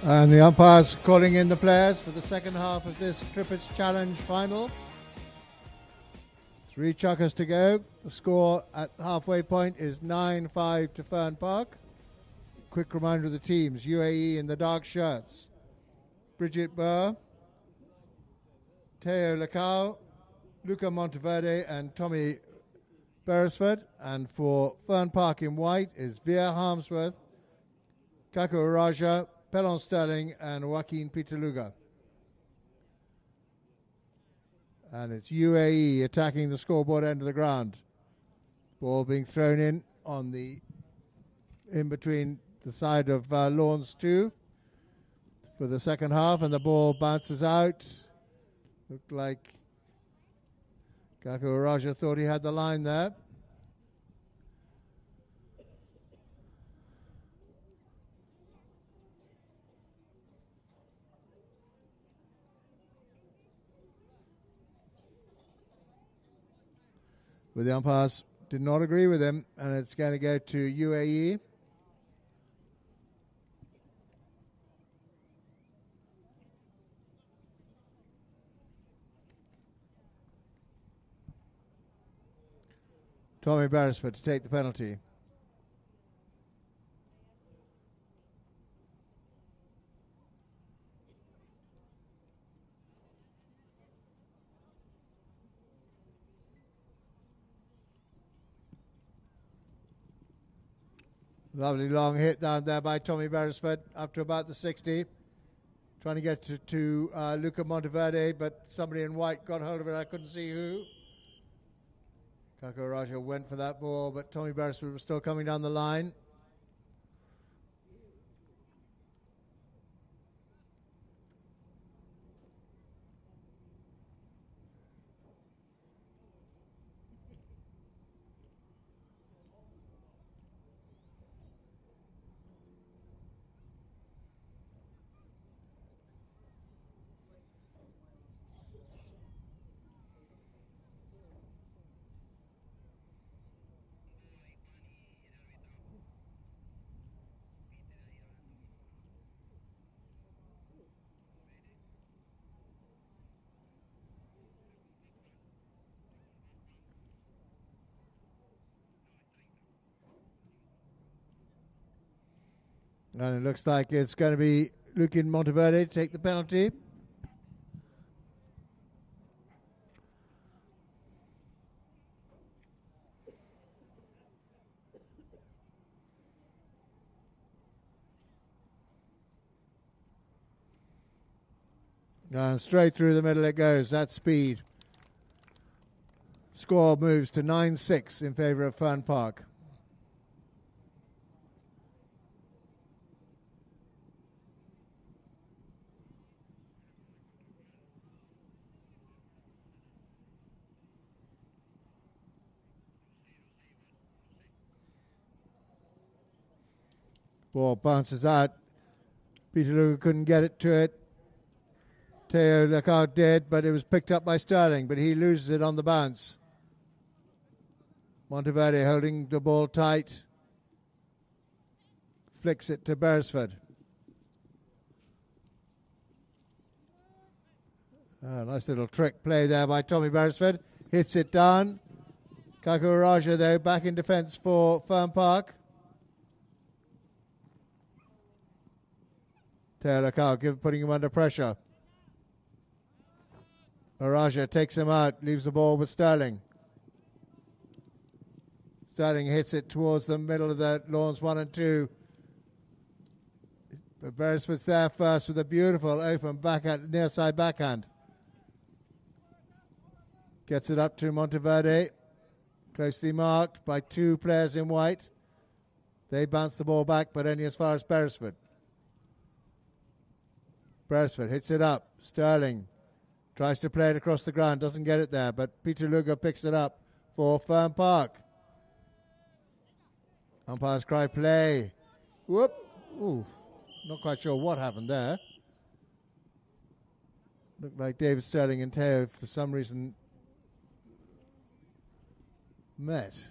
And the umpires calling in the players for the second half of this Trippetts Challenge final. 3 chukkers to go. The score at the halfway point is 9-5 to Ferne Park. Quick reminder of the teams. UAE in the dark shirts. Bridget Burr, Teo Lacau, Luca Monteverde and Tommy Beresford. And for Ferne Park in white is Veer Harmsworth, Kako Raja, Pelon Sterling and Joaquin Pitaluga. And it's UAE attacking the scoreboard end of the ground. Ball being thrown in between the side of Lawns 2 for the second half, and the ball bounces out. Looked like Kako Raja thought he had the line there. But the umpires did not agree with him, and it's going to go to UAE. Tommy Beresford to take the penalty. Lovely long hit down there by Tommy Beresford up to about the 60. Trying to get to Luca Monteverde, but somebody in white got hold of it. I couldn't see who. Kako Raja went for that ball, but Tommy Beresford was still coming down the line. And it looks like it's going to be Luca Monteverde to take the penalty. And straight through the middle it goes. That's speed. Score moves to 9-6 in favour of Ferne Park. Ball bounces out. Peter Luger couldn't get it to it. Teo Lacau did, but it was picked up by Sterling, but he loses it on the bounce. Monteverde holding the ball tight. Flicks it to Beresford. Nice little trick play there by Tommy Beresford. Hits it down. Kako Raja, though, back in defence for Ferne Park. Teo Lacau putting him under pressure. Araja takes him out, leaves the ball with Sterling. Sterling hits it towards the middle of the lawns 1 and 2. But Beresford's there first with a beautiful open backhand, near side backhand. Gets it up to Monteverde. Closely marked by 2 players in white. They bounce the ball back, but only as far as Beresford. Beresford hits it up. Sterling tries to play it across the ground, doesn't get it there, but Peter Luger picks it up for Ferne Park. Umpires cry play. Whoop. Ooh, not quite sure what happened there. Looked like David Sterling and Teo for some reason met.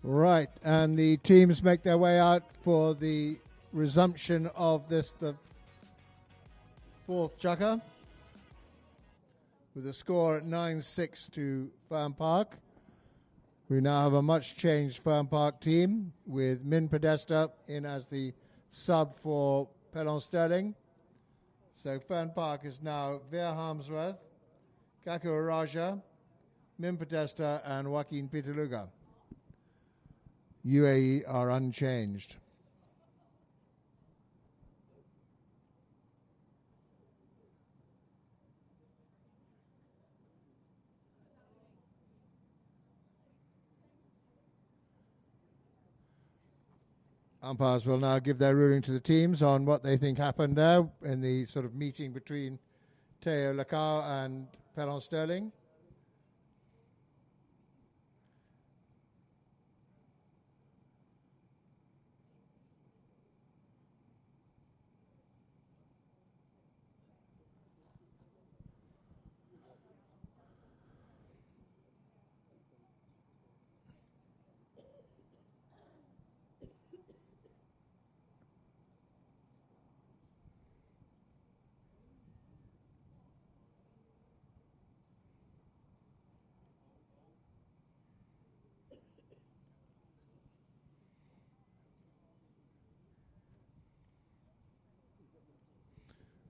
Right, and the teams make their way out for the resumption of this, the fourth chukker, with a score at 9-6 to Ferne Park. We now have a much changed Ferne Park team with Min Podesta in as the sub for Pelon Sterling. So Ferne Park is now Veer Harmsworth, Kaku Araja, Min Podesta, and Joaquin Pitaluga. UAE are unchanged. Umpires will now give their ruling to the teams on what they think happened there in the sort of meeting between Teo Lacau and Pelon Sterling.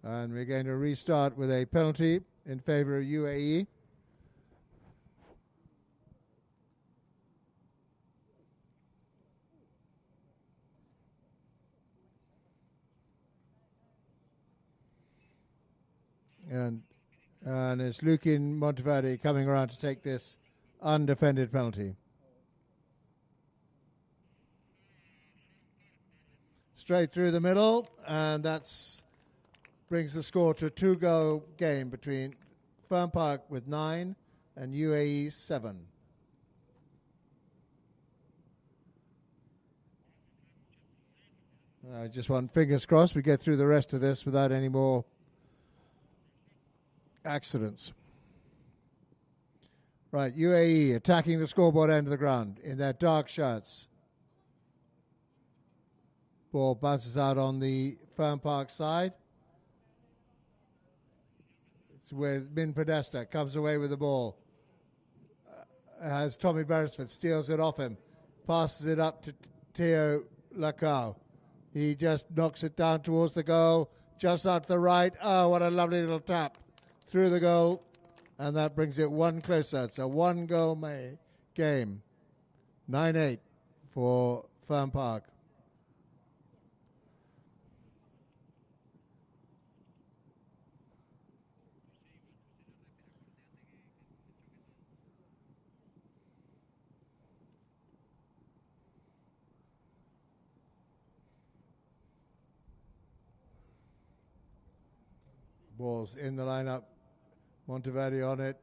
And we're going to restart with a penalty in favor of UAE. And it's Lukin Monteverde coming around to take this undefended penalty. Straight through the middle, and that's brings the score to a 2-goal game between Ferne Park with 9 and UAE 7. I just want fingers crossed we get through the rest of this without any more accidents. Right, UAE attacking the scoreboard end of the ground in their dark shirts. Ball bounces out on the Ferne Park side. With Min Podesta, comes away with the ball. As Tommy Beresford steals it off him, passes it up to Teo Lacau. He just knocks it down towards the goal, just out to the right. Oh, what a lovely little tap through the goal, and that brings it one closer. It's a 1-goal game, 9-8 for Ferne Park. Ball's in the lineup. Monteverde on it.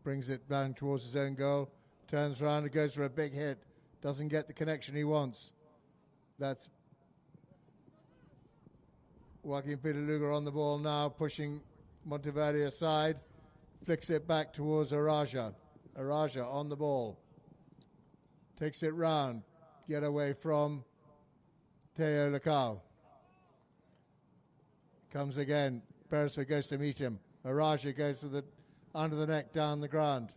Brings it down towards his own goal. Turns around and goes for a big hit. Doesn't get the connection he wants. That's Joaquin Pitaluga on the ball now, pushing Monteverde aside. Flicks it back towards Araja. Araja on the ball. Takes it round. Get away from Teo Lacau. Comes again. Beresford goes to meet him. Araja goes to the under the neck, down the ground.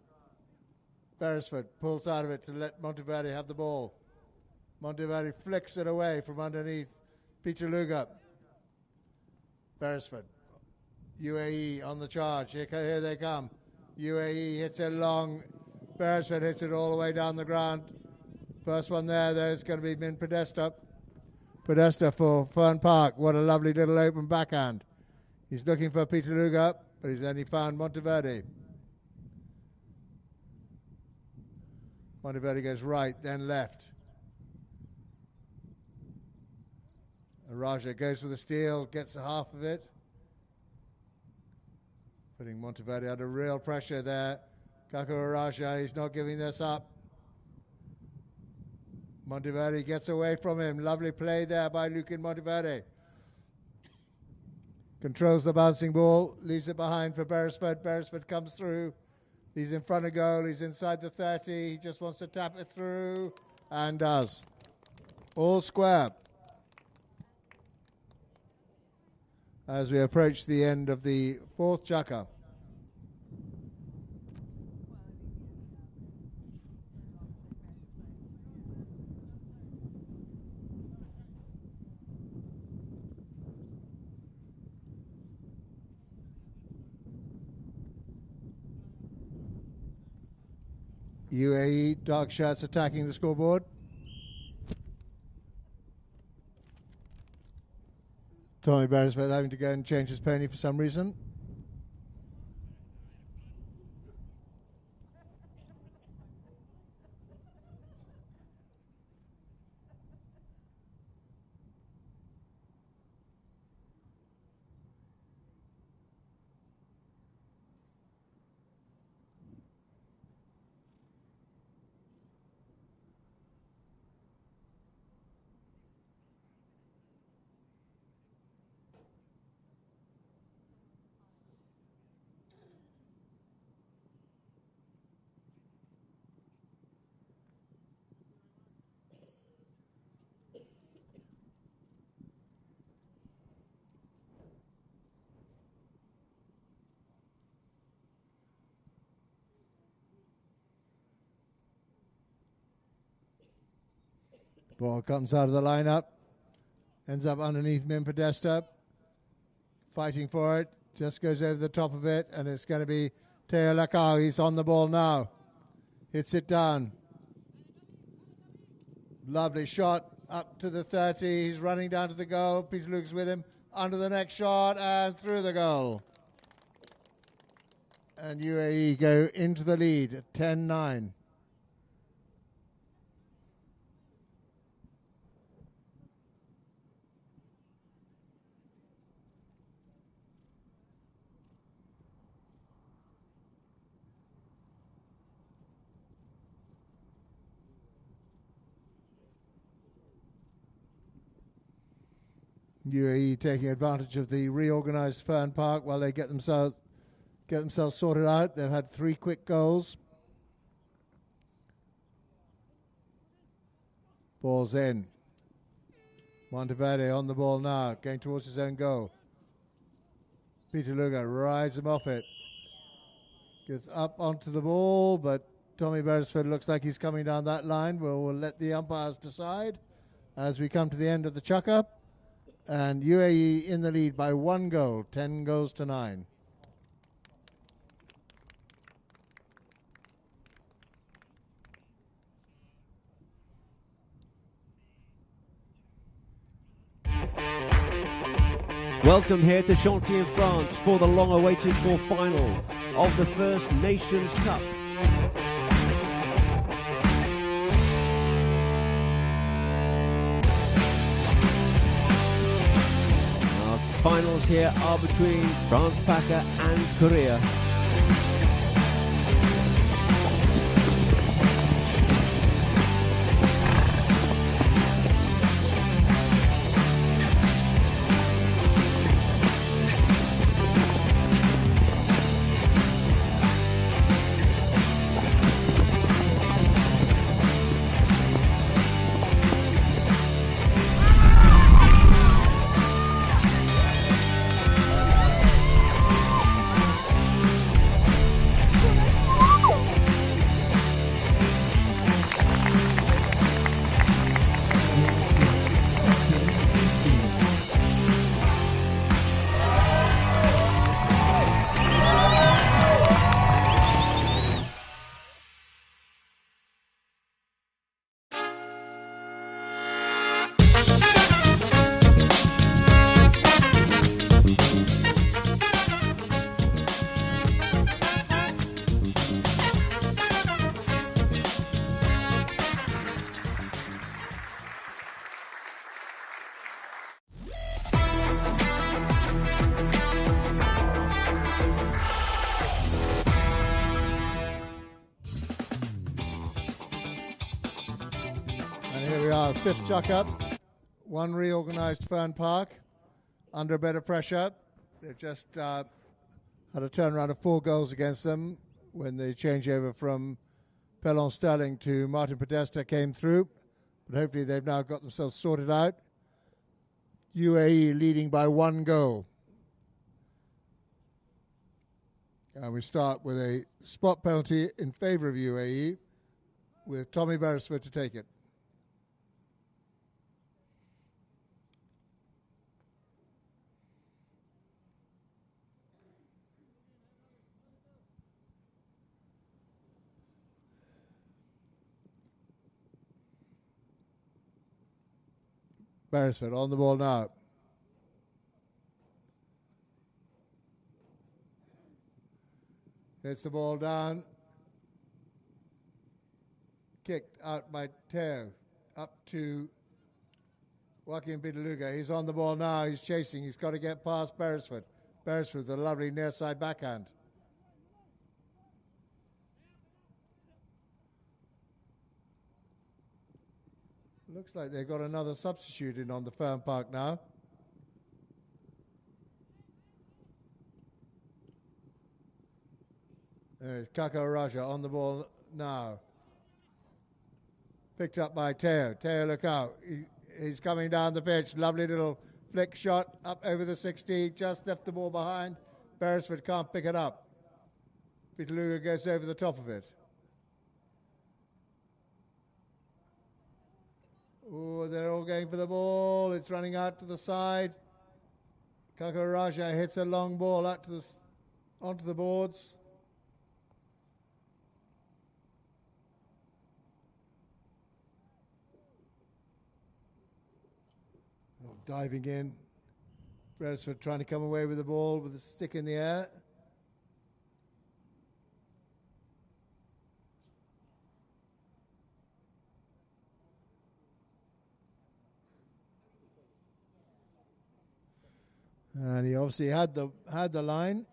Beresford pulls out of it to let Monteverde have the ball. Monteverde flicks it away from underneath Pitaluga. Beresford. UAE on the charge. Here they come. UAE hits it long. Beresford hits it all the way down the ground. First one there's going to be Min Podesta. Podesta for Ferne Park. What a lovely little open backhand. He's looking for Pitaluga, but he's only found Monteverde. Monteverde goes right, then left. Araja goes for the steal, gets half of it. Putting Monteverde under real pressure there. Kaku Araja, he's not giving this up. Monteverde gets away from him. Lovely play there by Lukin Monteverde. Controls the bouncing ball, leaves it behind for Beresford. Beresford comes through. He's in front of goal. He's inside the 30. He just wants to tap it through. and does. All square. As we approach the end of the fourth chukker. UAE dark shirts attacking the scoreboard. Tommy Beresford having to go and change his pony for some reason. Ball comes out of the lineup, ends up underneath Min Podesta, fighting for it, just goes over the top of it, and it's going to be Teo Lacau. He's on the ball now, hits it down. Lovely shot up to the 30. He's running down to the goal. Peter Luke's with him under the next shot and through the goal. And UAE go into the lead at 10-9. UAE taking advantage of the reorganised Ferne Park while they get themselves sorted out. They've had 3 quick goals. Ball's in. Monteverde on the ball now, going towards his own goal. Peter Luger rides him off it. Gets up onto the ball, but Tommy Beresford looks like he's coming down that line. We'll let the umpires decide as we come to the end of the chukker. And UAE in the lead by 1 goal, 10 goals to 9. Welcome here to Chantilly in France for the long-awaited final of the First Nations Cup. Our finals here are between France Paca and Korea. Fifth chuck-up, 1 reorganised Ferne Park, under a bit of pressure. They've just had a turnaround of 4 goals against them when they change over from Pelon Sterling to Martin Podesta came through, but hopefully they've now got themselves sorted out. UAE leading by 1 goal. And we start with a spot penalty in favour of UAE with Tommy Beresford to take it. Beresford on the ball now. Hits the ball down. Kicked out by Teo. Up to Joaquin Pitaluga. He's on the ball now. He's chasing. He's got to get past Beresford. Beresford with a lovely near side backhand. Looks like they've got another substitute in on the Ferne Park now. There's Kako Raja on the ball now. Picked up by Teo. Teo, look out. He's coming down the pitch. Lovely little flick shot up over the 60. Just left the ball behind. Beresford can't pick it up. Pitaluga goes over the top of it. Oh, they're all going for the ball. It's running out to the side. Kako Raja hits a long ball out to onto the boards. Oh, diving in. Beresford trying to come away with the ball with the stick in the air. And he obviously had the line.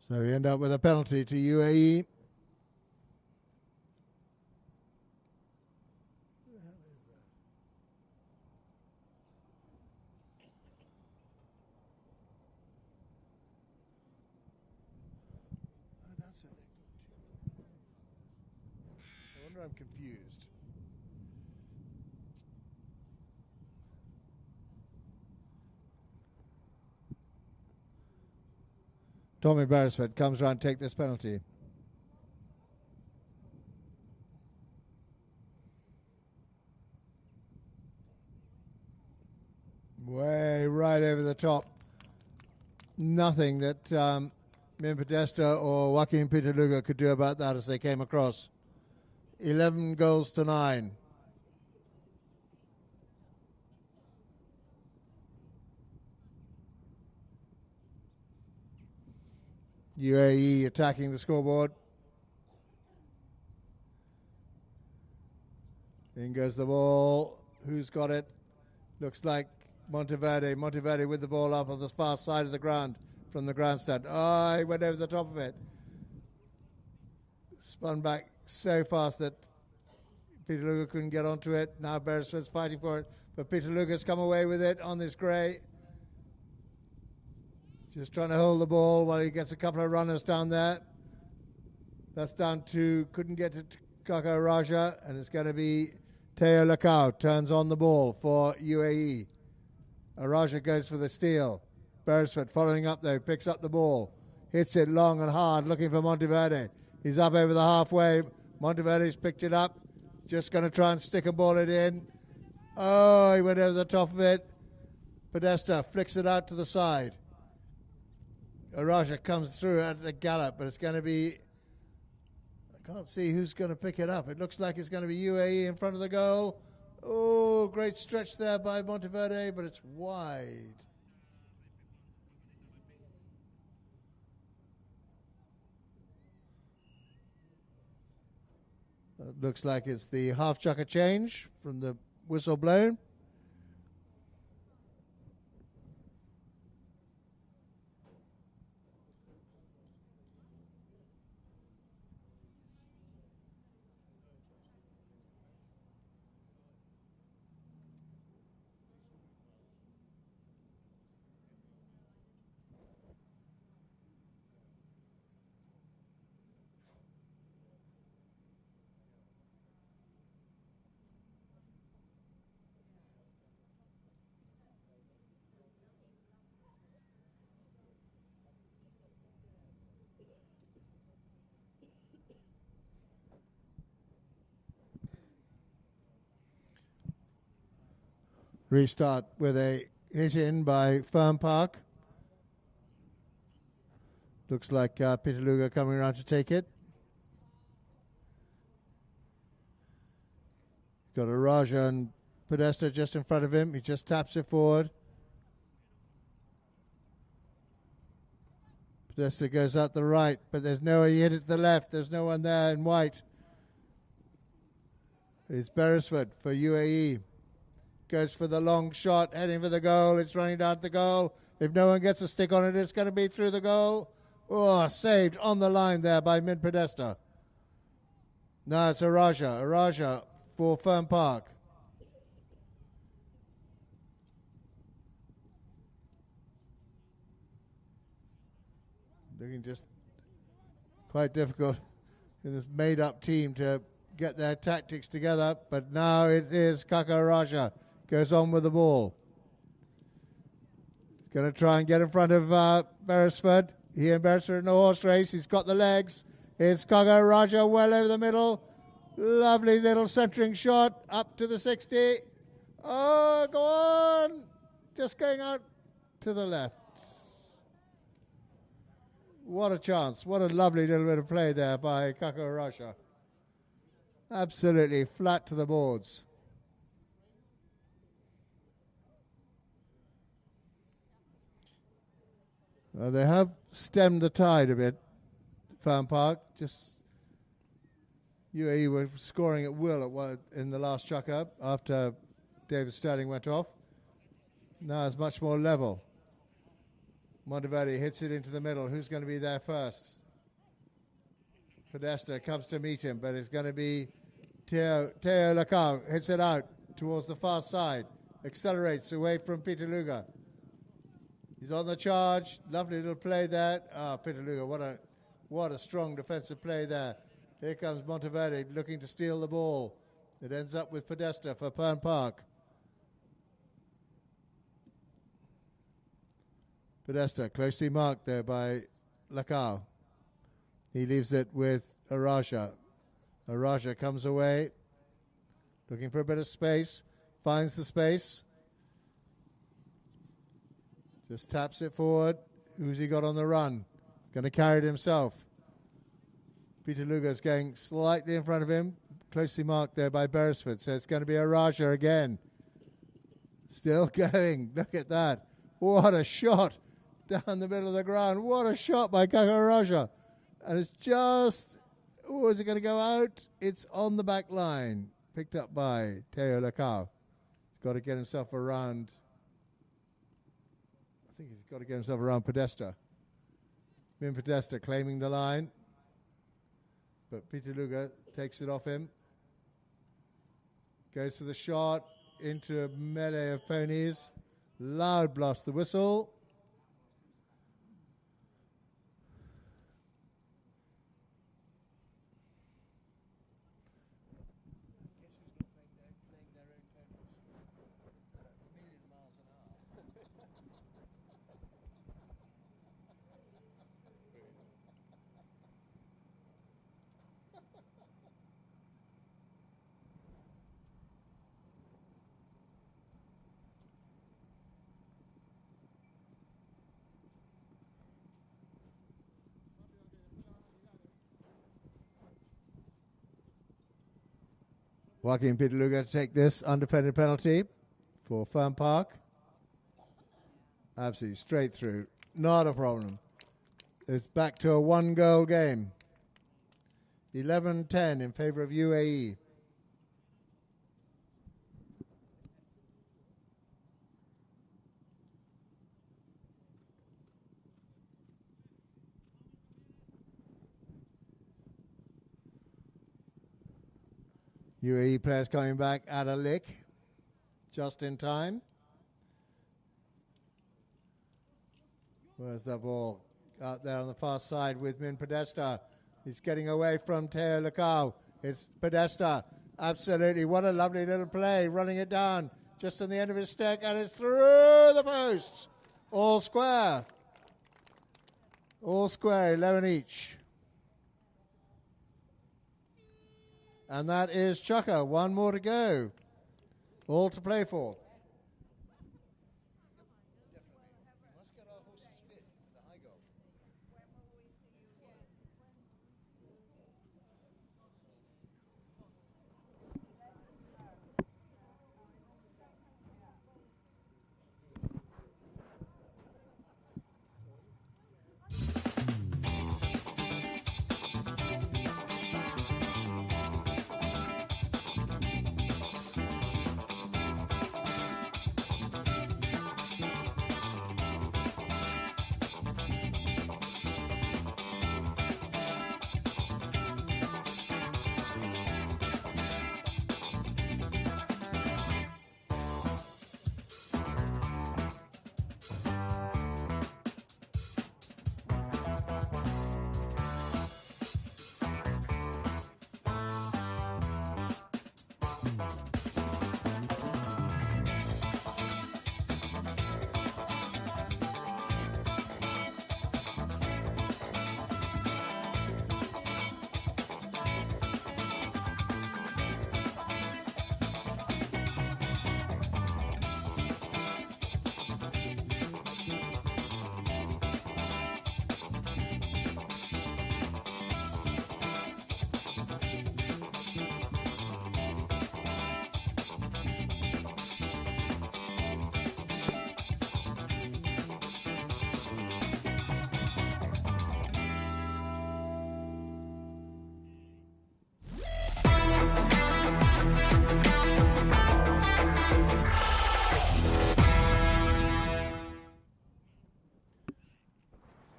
So we end up with a penalty to UAE. I'm confused. Tommy Beresford comes around to take this penalty. Way right over the top. Nothing that Min Podesta or Joaquin Pitaluga could do about that as they came across. 11 goals to 9. UAE attacking the scoreboard. In goes the ball. Who's got it? Looks like Monteverde. Monteverde with the ball up on the far side of the ground from the grandstand. Oh, he went over the top of it. Spun back so fast that Pitaluga couldn't get onto it. Now Beresford's fighting for it, but Pitaluga's come away with it on this grey. Just trying to hold the ball while he gets a couple of runners down there. That's down to, couldn't get to Kako Raja, and it's going to be Teo Lacau turns on the ball for UAE. Raja goes for the steal. Beresford following up though, picks up the ball, hits it long and hard, looking for Monteverde. He's up over the halfway. Monteverde's picked it up. Just going to try and stick a ball it in. Oh, he went over the top of it. Podesta flicks it out to the side. Raja comes through at the gallop, but it's going to be... I can't see who's going to pick it up. It looks like it's going to be UAE in front of the goal. Oh, great stretch there by Monteverde, but it's wide. It looks like it's the half chucker change from the whistle blown. Restart with a hit in by Ferne Park. Looks like Peter Luger coming around to take it. Got a Raja and Podesta just in front of him. He just taps it forward. Podesta goes out the right, but there's no one. He hit it to the left. There's no one there in white. It's Beresford for UAE. Goes for the long shot, heading for the goal. It's running down to the goal. If no one gets a stick on it, it's going to be through the goal. Oh, saved on the line there by Min Podesta. Now it's a Raja for Ferne Park. Looking just quite difficult in this made-up team to get their tactics together, but now it is Kaka Raja. Goes on with the ball. Going to try and get in front of Beresford. He and Beresford in a horse race. He's got the legs. It's Kaka Raja well over the middle. Lovely little centering shot up to the 60. Oh, go on. Just going out to the left. What a chance. What a lovely little bit of play there by Kaka Raja. Absolutely flat to the boards. They have stemmed the tide a bit, Ferne Park. Just UAE were scoring at will in the last chuck-up after David Sterling went off. Now it's much more level. Monteverde hits it into the middle. Who's going to be there first? Podesta comes to meet him, but it's going to be Teo Lacau. Hits it out towards the far side. Accelerates away from Peter Luger. He's on the charge. Lovely little play there. Peter Luger, what a strong defensive play there. Here comes Monteverde looking to steal the ball. It ends up with Podesta for Ferne Park. Podesta closely marked there by Lacau. He leaves it with Araja. Araja comes away, looking for a bit of space, finds the space. Just taps it forward. Who's he got on the run? Going to carry it himself. Peter Luger's going slightly in front of him. Closely marked there by Beresford. So it's going to be a Raja again. Still going. Look at that. What a shot down the middle of the ground. What a shot by Kaka Raja. And it's just... Oh, is it going to go out? It's on the back line. Picked up by Teo Lacau. He's got to get himself around... I think he's got to get himself around Podesta. Min Podesta claiming the line. But Peter Luger takes it off him. Goes to the shot. Into a melee of ponies. Loud blast the whistle. Joaquin Peter Luger to take this undefended penalty for Ferne Park. Absolutely straight through. Not a problem. It's back to a one-goal game. 11-10 in favour of UAE. UAE players coming back at a lick, just in time. Where's the ball? Out there on the far side with Min Podesta. He's getting away from Teo Lacau. It's Podesta. Absolutely. What a lovely little play. Running it down just on the end of his stick, and it's through the posts. All square. All square, 11 each. And that is Chucker. One more to go. All to play for.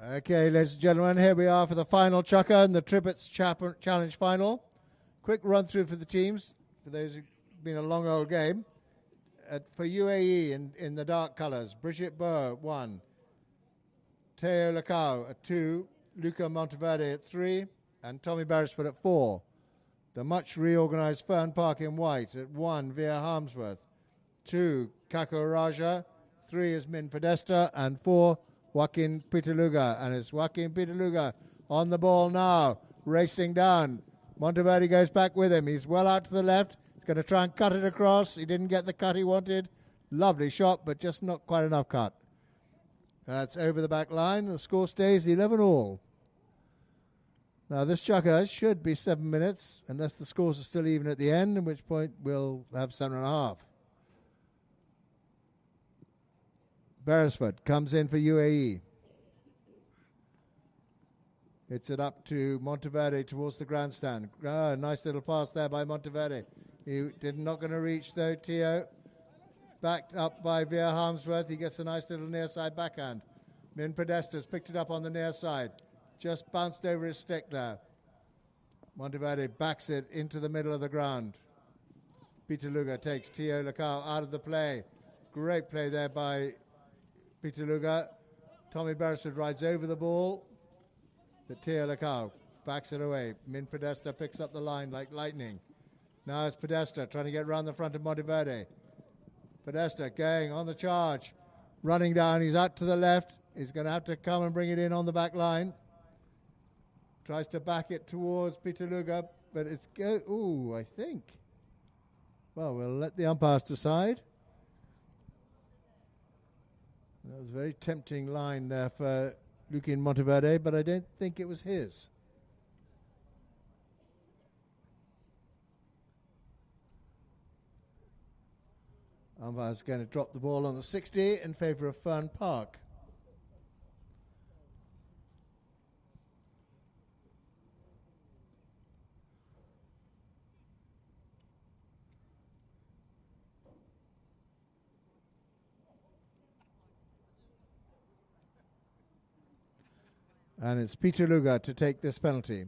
Okay, ladies and gentlemen, here we are for the final chukker and the Trippetts Challenge final. Quick run through for the teams, for those who've been a long old game. For UAE in the dark colours, Brigitte Burr at 1, Teo Lacau at 2, Luca Monteverde at 3, and Tommy Beresford at 4. The much reorganised Ferne Park in white at 1, Via Harmsworth, 2, Kako Raja, 3 is Min Podesta, and 4, Joaquin Pitaluga. And it's Joaquin Pitaluga on the ball now, racing down. Monteverde goes back with him. He's well out to the left. He's going to try and cut it across. He didn't get the cut he wanted. Lovely shot, but just not quite enough cut. That's over the back line. The score stays 11-all. Now this chukker should be 7 minutes, unless the scores are still even at the end, at which point we'll have 7.5. Beresford comes in for UAE. It's it up to Monteverde towards the grandstand. Nice little pass there by Monteverde. He not going to reach though, Teo. Backed up by Via Harmsworth. He gets a nice little near side backhand. Min Podesta's picked it up on the near side. Just bounced over his stick there. Monteverde backs it into the middle of the ground. Pitaluga takes Teo Lacau out of the play. Great play there by Pitaluga. Tommy Beresford rides over the ball. But Teo Lacau backs it away. Min Podesta picks up the line like lightning. Now it's Podesta trying to get around the front of Monteverde. Podesta going on the charge. Running down. He's out to the left. He's going to have to come and bring it in on the back line. Tries to back it towards Pitaluga. But it's I think. Well, we'll let the umpires decide. That was a very tempting line there for Luquin Monteverde, but I don't think it was his. Umpire's going to drop the ball on the 60 in favour of Ferne Park. And it's Pitaluga to take this penalty.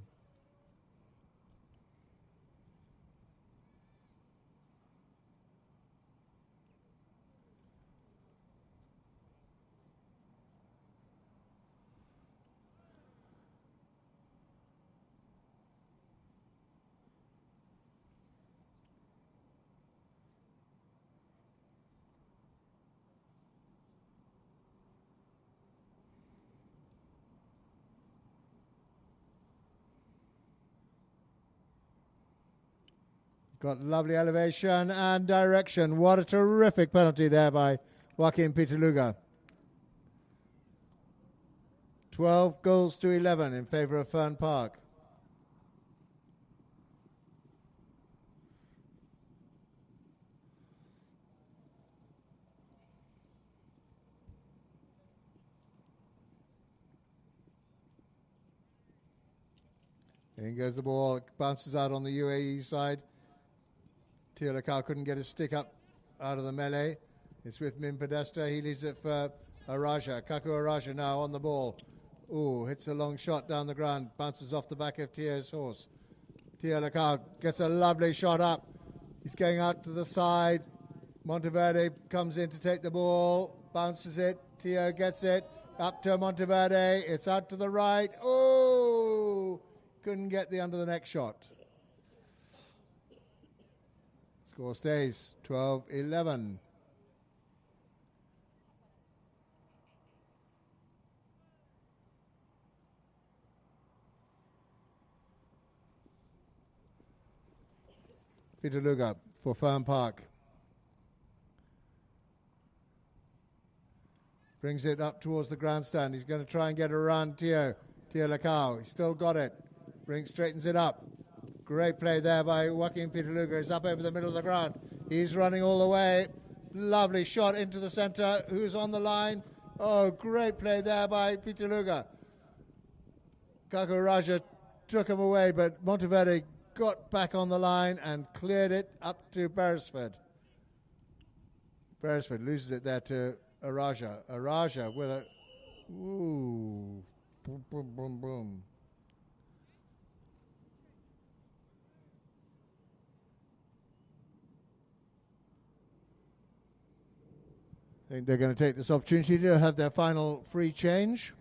Got lovely elevation and direction. What a terrific penalty there by Joaquin Pitaluga. 12 goals to 11 in favour of Ferne Park. In goes the ball. It bounces out on the UAE side. Teo Lacau couldn't get his stick up out of the melee. It's with Min Podesta. He leaves it for Araja. Kaku Araja now on the ball. Ooh, hits a long shot down the ground. Bounces off the back of Teo's horse. Teo Lacau gets a lovely shot up. He's going out to the side. Monteverde comes in to take the ball. Bounces it. Teo gets it. Up to Monteverde. It's out to the right. Oh! Couldn't get the under the neck shot. Score stays 12-11. Pitaluga for Ferne Park. Brings it up towards the grandstand. He's going to try and get around Teo Lacau. He's still got it. Straightens it up. Great play there by Joaquin Pitaluga. He's up over the middle of the ground. He's running all the way. Lovely shot into the centre. Who's on the line? Oh, great play there by Pitaluga. Kaku Raja took him away, but Monteverde got back on the line and cleared it up to Beresford. Beresford loses it there to Araja. Araja with a... Ooh. Boom, boom, boom, boom. I think they're going to take this opportunity to have their final free change.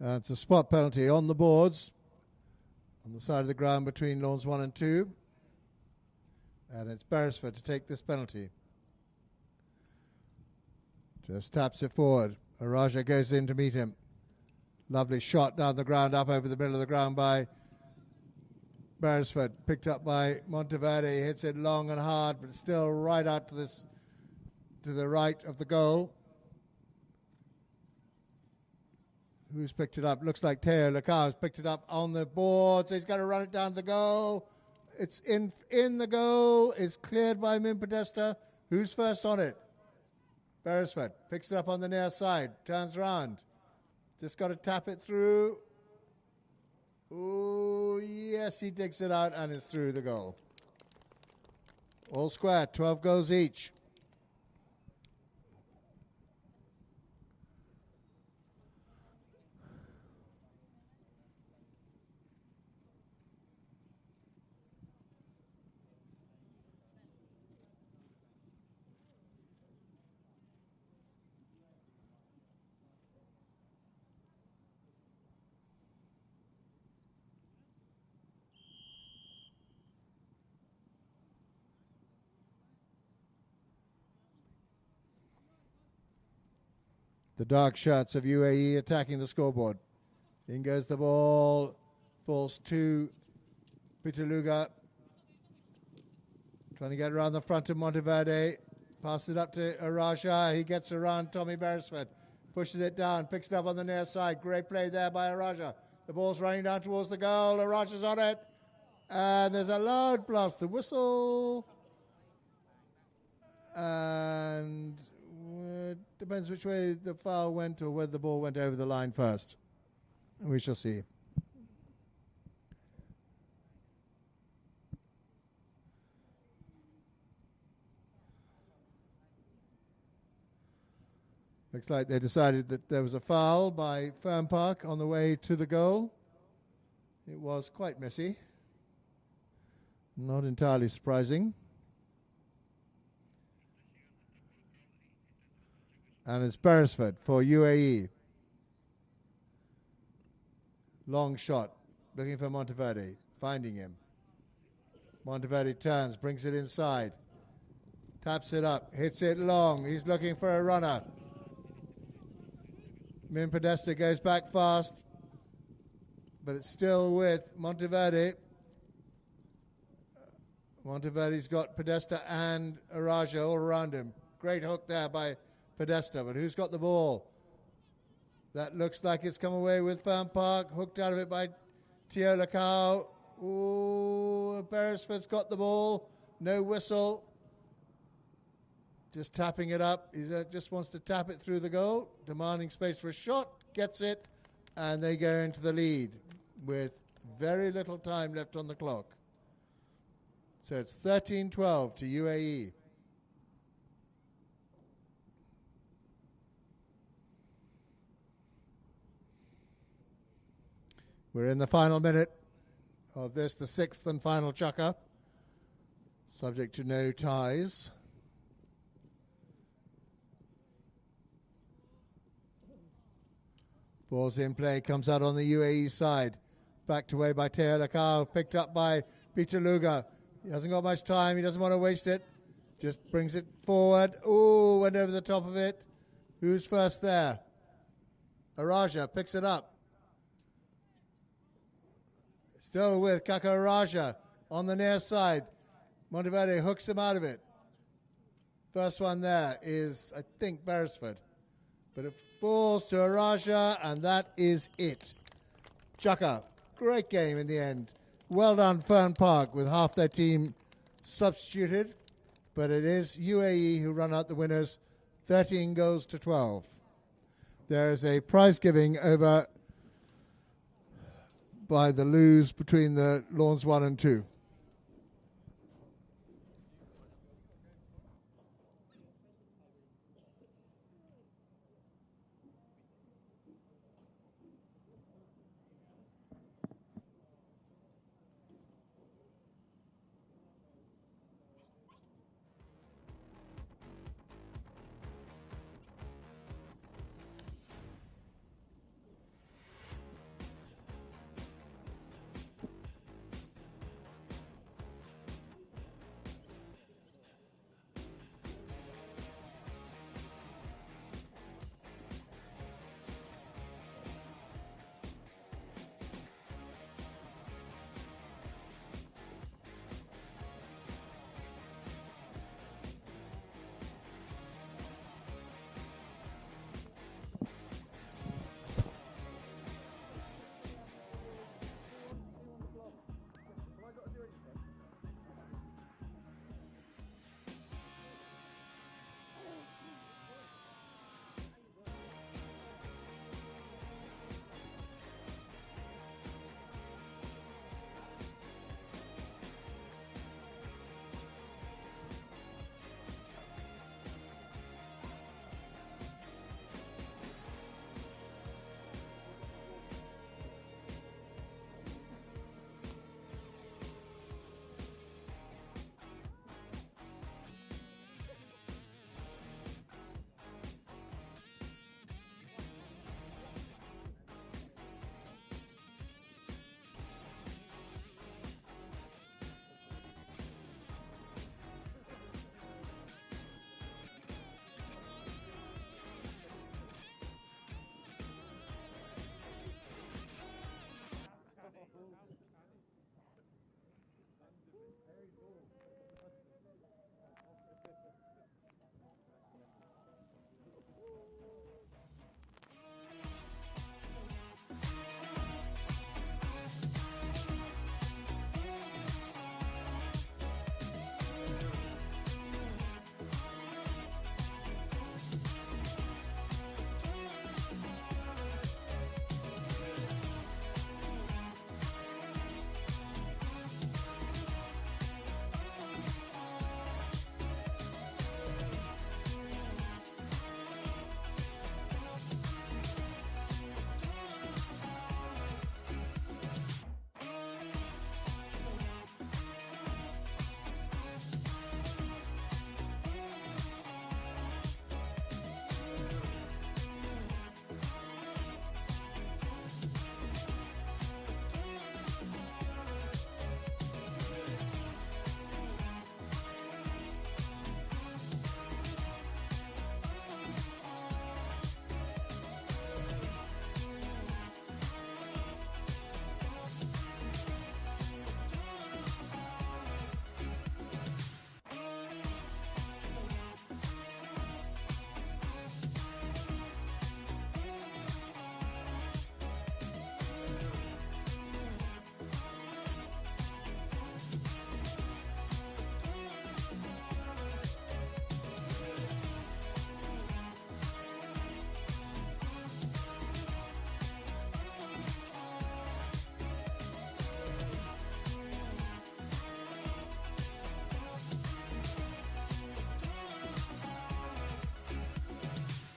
It's a spot penalty on the boards, on the side of the ground between lawns 1 and 2. And it's Beresford to take this penalty. Just taps it forward. Araja goes in to meet him. Lovely shot down the ground, up over the middle of the ground by Beresford. Picked up by Monteverde. Hits it long and hard, but still right out to the right of the goal. Who's picked it up? Looks like Teo Lacau has picked it up on the boards. He's got to run it down the goal. It's in the goal. It's cleared by Min Podesta. Who's first on it? Beresford picks it up on the near side. Turns round. Just got to tap it through. Oh, yes, he digs it out and it's through the goal. All square, 12 goals each. The dark shirts of UAE attacking the scoreboard. In goes the ball. Falls to Pitaluga. Trying to get around the front of Monteverde. Passes it up to Araja. He gets around Tommy Beresford. Pushes it down. Picks it up on the near side. Great play there by Araja. The ball's running down towards the goal. Araja's on it. And there's a loud blast. The whistle. And it depends which way the foul went or whether the ball went over the line first. We shall see. Looks like they decided that there was a foul by Ferne Park on the way to the goal. It was quite messy. Not entirely surprising. And it's Beresford for UAE. Long shot. Looking for Monteverde. Finding him. Monteverde turns. Brings it inside. Taps it up. Hits it long. He's looking for a runner. Min Podesta goes back fast. But it's still with Monteverde. Monteverde's got Podesta and Araja all around him. Great hook there by Podesta, but who's got the ball? That looks like it's come away with Ferne Park. Hooked out of it by Teo Lacau. Ooh, Beresford's got the ball. No whistle. Just tapping it up. He just wants to tap it through the goal. Demanding space for a shot. Gets it. And they go into the lead with very little time left on the clock. So it's 13-12 to UAE. We're in the final minute of this, the sixth and final chukker, subject to no ties. Ball's in play, comes out on the UAE side. Backed away by Teo Lacau, picked up by Peter Luger. He hasn't got much time. He doesn't want to waste it. Just brings it forward. Ooh, went over the top of it. Who's first there? Araja picks it up. Still with Kaka Araja on the near side. Monteverde hooks him out of it. First one there is, I think, Beresford. But it falls to Araja, and that is it. Chaka, great game in the end. Well done, Ferne Park, with half their team substituted. But it is UAE who run out the winners, 13 goals to 12. There is a prize giving over by the Loos between the lawns 1 and 2.